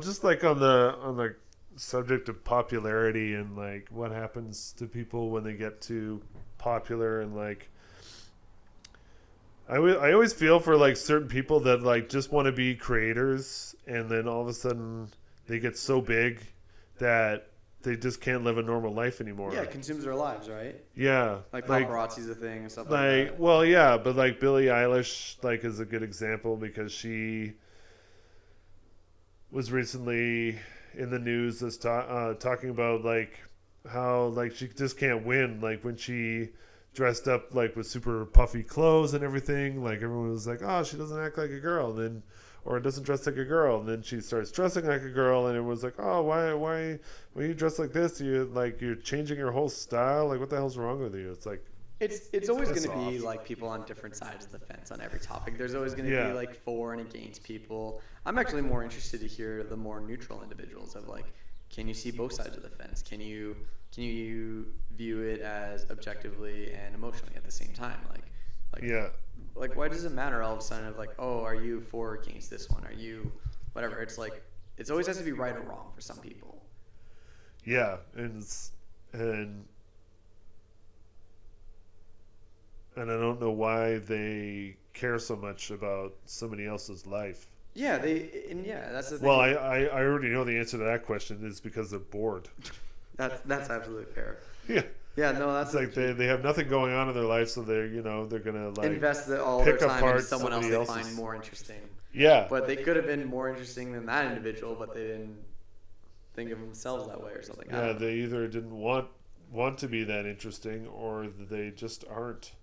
just like on the subject of popularity and like what happens to people when they get too popular and like I always feel for like certain people that like just want to be creators and then all of a sudden they get so big that they just can't live a normal life anymore.
Yeah, it consumes their lives, right?
Yeah.
Like paparazzi's a thing and stuff like
Like,
that.
well, yeah, but like Billie Eilish, like, is a good example because she was recently in the news as talking about like how like she just can't win. Like when she dressed up like with super puffy clothes and everything, like everyone was like, oh, she doesn't act like a girl, and then or doesn't dress like a girl, and then she starts dressing like a girl, and everyone's like, oh, why you dress like this? You're changing your whole style. Like, what the hell's wrong with you? It's like.
It's always
piss
going to be
off.
like people on different sides of the fence on every topic. There's always going to
Yeah.
be like for and against people. I'm actually more interested to hear the more neutral individuals of like, can you see both sides of the fence? Can you view it as objectively and emotionally at the same time? Like
Yeah.
like why does it matter all of a sudden of like, oh, are you for or against this one? Are you whatever? It's like it always has to be right or wrong for some people.
Yeah, and I don't know why they care so much about somebody else's life.
Yeah, that's the thing.
Well, I already know the answer to that question is because they're bored.
That's absolutely fair.
Yeah.
Yeah, no, that's
It's like they have nothing going on in their life, so they're gonna like
invest all their
pick
time into
apart
someone else they
somebody
find
else's-
more interesting.
Yeah.
But they could have been more interesting than that individual, but they didn't think of themselves that way or something. I
Yeah,
don't know.
they either didn't want to be that interesting, or they just aren't.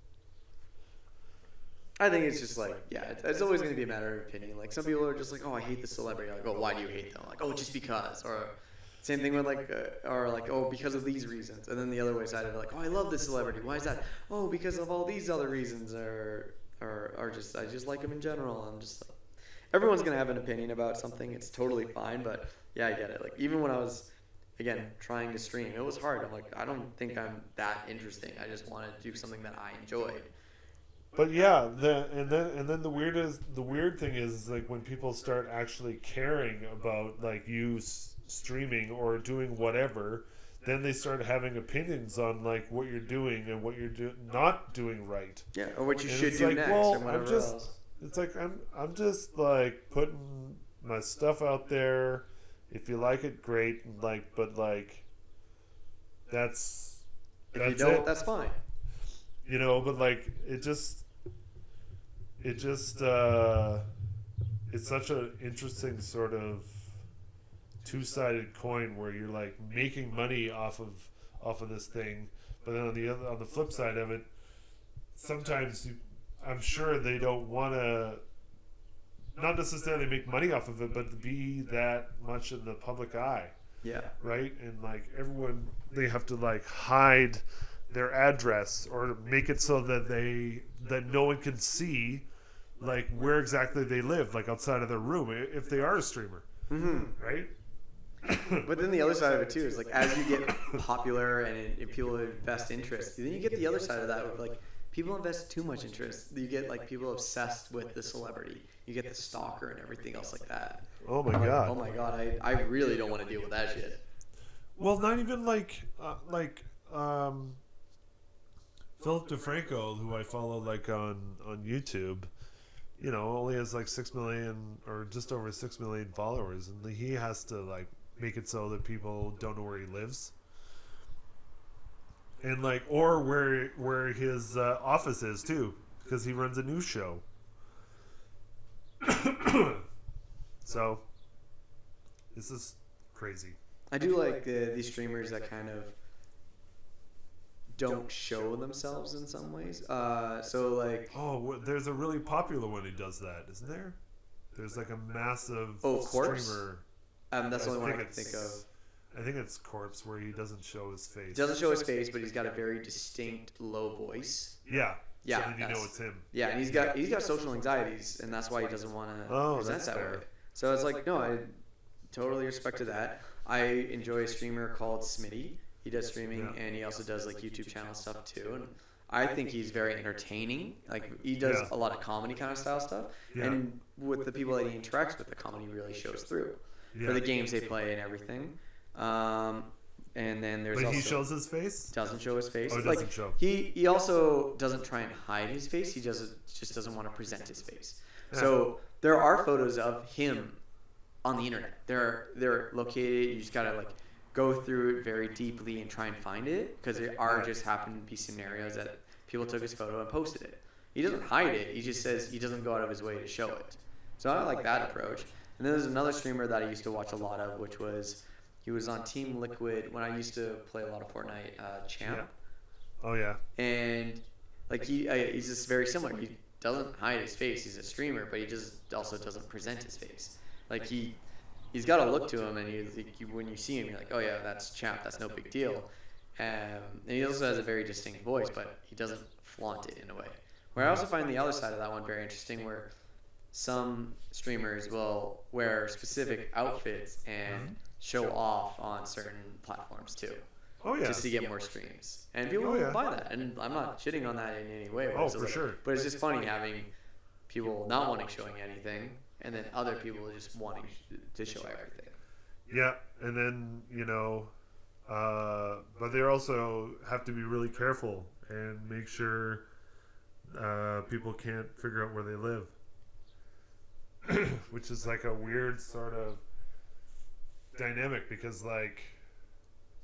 I think it's just like, yeah, it's always going to be a matter of opinion. Like, some people are just like, oh, I hate this celebrity. Like, oh, why do you hate them? Like, oh, just because. Or same thing with like, or like, oh, because of these reasons. And then the other way side of it, like, oh, I love this celebrity. Why is that? Oh, because of all these other reasons. Or just, I just like them in general. I'm just like, everyone's going to have an opinion about something. It's totally fine. But yeah, I get it. Like, even when I was, again, trying to stream, it was hard. I'm like, I don't think I'm that interesting. I just want to do something that I enjoyed.
But yeah, and then the weird thing is like when people start actually caring about like you streaming or doing whatever, then they start having opinions on like what you're doing and what you're not doing right.
Yeah, or what you
And
should
it's
do
like,
next,
well,
or whatever
I'm just,
else.
it's like I'm just like putting my stuff out there. If you like it, great. But that's
If you
that's
don't,
it.
that's fine.
But like it just it's such an interesting sort of two-sided coin where you're like making money off of this thing, but then on the flip side of it, sometimes I'm sure they don't want to not necessarily make money off of it, but to be that much in the public eye,
Yeah.
right? And like everyone, they have to like hide their address or make it so that no one can see like where exactly they live, like outside of their room, if they are a streamer, right?
But then the other side of it too is like as you get popular and people invest interest, then you get the other side of that of like people invest too much interest. You get like people obsessed with the celebrity. You get the stalker and everything else like that.
Oh my
I'm like,
god!
oh my god! I really don't want to deal with that shit.
Well, not even Philip DeFranco, who I follow like on YouTube, only has like 6 million or just over 6 million followers, and he has to like make it so that people don't know where he lives, and like or where his office is too, because he runs a news show. So this is crazy.
I do like these streamers that kind of don't show themselves in some ways. So like,
There's a really popular one who does that, isn't there? There's like a massive
Corpse?
streamer.
that's the only one I can
it's-
think of.
I think it's Corpse, where he doesn't show his face.
He doesn't show his face, but he's got a very distinct low voice.
Yeah.
Yeah,
So then you know
that's-
it's him.
Yeah, and he's got social anxieties, and that's why he doesn't want to
Oh,
present
that's
that
fair.
way. So it's like, no, I totally respect to that. I enjoy a streamer called Smitty. He does streaming,
Yeah.
and he also does like YouTube channel stuff too. And I think he's very entertaining. Like he does
Yeah.
a lot of comedy kind of style stuff,
Yeah.
and with the people that he interacts with, the comedy really shows through
Yeah.
for the games they play and everything. And then there's
But
also
he shows his face?
doesn't show his face.
Oh, he
Like,
doesn't show.
He also doesn't try and hide his face. He just doesn't want to present his face. So there are photos of him on the internet. They're located. You just gotta like go through it very deeply and try and find it, because there are just happen to be scenarios that people took his photo and posted it. He doesn't hide it. He just says he doesn't go out of his way to show it. So I like that approach. And then there's another streamer that I used to watch a lot of, which was he was on Team Liquid when I used to play a lot of Fortnite. Champ.
Oh, yeah.
And like he's just very similar. He doesn't hide his face. He's a streamer, but he just also doesn't present his face. Like he's got a look to him, and when you see him, you're like, oh yeah, that's Champ. That's no big deal. And he also has a very distinct voice, but he doesn't flaunt it in a way. Where I also find the other side of that one very interesting, where some streamers will wear specific outfits and show off on certain platforms too,
Oh yeah.
just to get more streams. And people
Oh,
will
yeah.
buy that. And I'm not shitting on that in any way.
Oh,
whatsoever.
for sure.
But it's just funny having people not wanting showing anything, and then other people just wanting to show everything.
Yeah, and then but they also have to be really careful and make sure people can't figure out where they live, which is like a weird sort of dynamic because like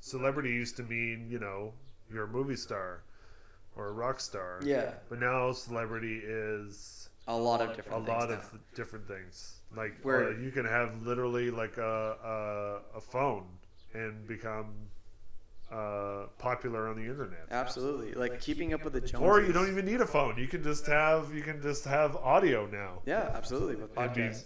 celebrity used to mean you're a movie star or a rock star.
Yeah.
But now celebrity is
A lot of different things now.
different things. Like
Where-
you can have literally like a phone and become popular on the internet.
Absolutely. Like keeping up with the Joneses.
Or you don't even need a phone. You can just have audio now.
Yeah, absolutely. With
And
podcasts.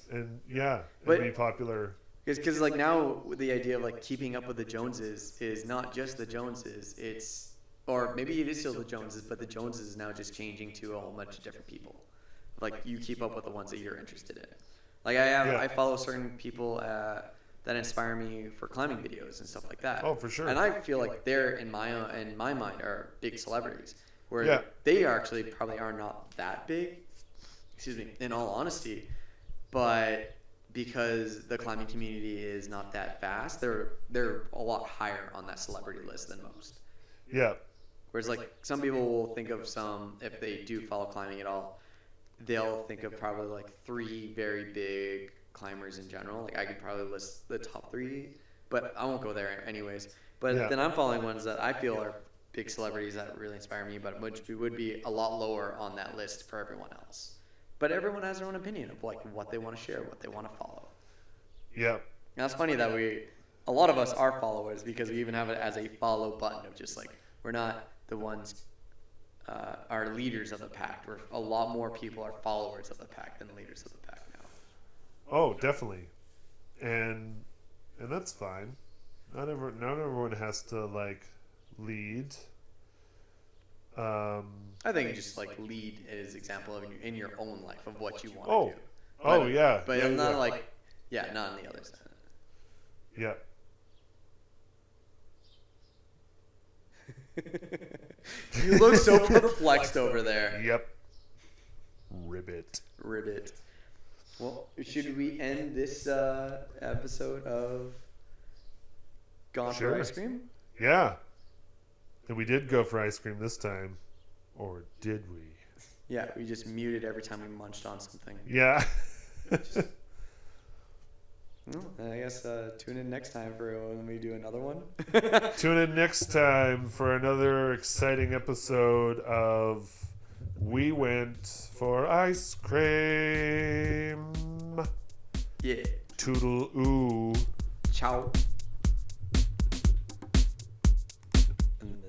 be
But-
popular.
Because like now the idea of like keeping up with the Joneses is not just the Joneses. It's or maybe it is still the Joneses, but the Joneses is now just changing to a whole bunch of different people. Like you keep up with the ones that you're interested in. Like I follow certain people that inspire me for climbing videos and stuff like that.
Oh, for sure.
And I feel like they're in my mind are big celebrities, where
Yeah.
they actually probably are not that big. Excuse me. In all honesty, but because the climbing community is not that vast, they're a lot higher on that celebrity list than most.
Yeah.
Whereas like some people will think of some, if they do follow climbing at all, they'll think of probably like 3 very big climbers in general. Like I could probably list the top 3, but I won't go there anyways. But
Yeah.
then I'm following ones that I feel are big celebrities that really inspire me, but which would be a lot lower on that list for everyone else. But everyone has their own opinion of like what they want to share, what they want to follow.
Yeah.
Now it's funny that a lot of us are followers because we even have it as a follow button of just like, we're not the ones, are leaders of the pack. We're a lot more people are followers of the pack than leaders of the pack now.
Oh, definitely. And that's fine. Not everyone has to like lead.
I think just like lead as example of in your own life of what you want
Oh.
to do.
Oh
But-
yeah.
But
yeah,
I'm not
yeah.
like, not on the other side.
Yeah.
You look so perplexed over there.
Yep. Ribbit.
Ribbit. Well, should we end this episode of Gone
Sure.
for Ice Cream?
Yeah. And we did go for ice cream this time. Or did we?
Yeah, we just muted every time we munched on something.
Yeah.
Well, I guess tune in next time for when we do another one.
Tune in next time for another exciting episode of We Went for Ice Cream.
Yeah.
Toodle-oo.
Ciao.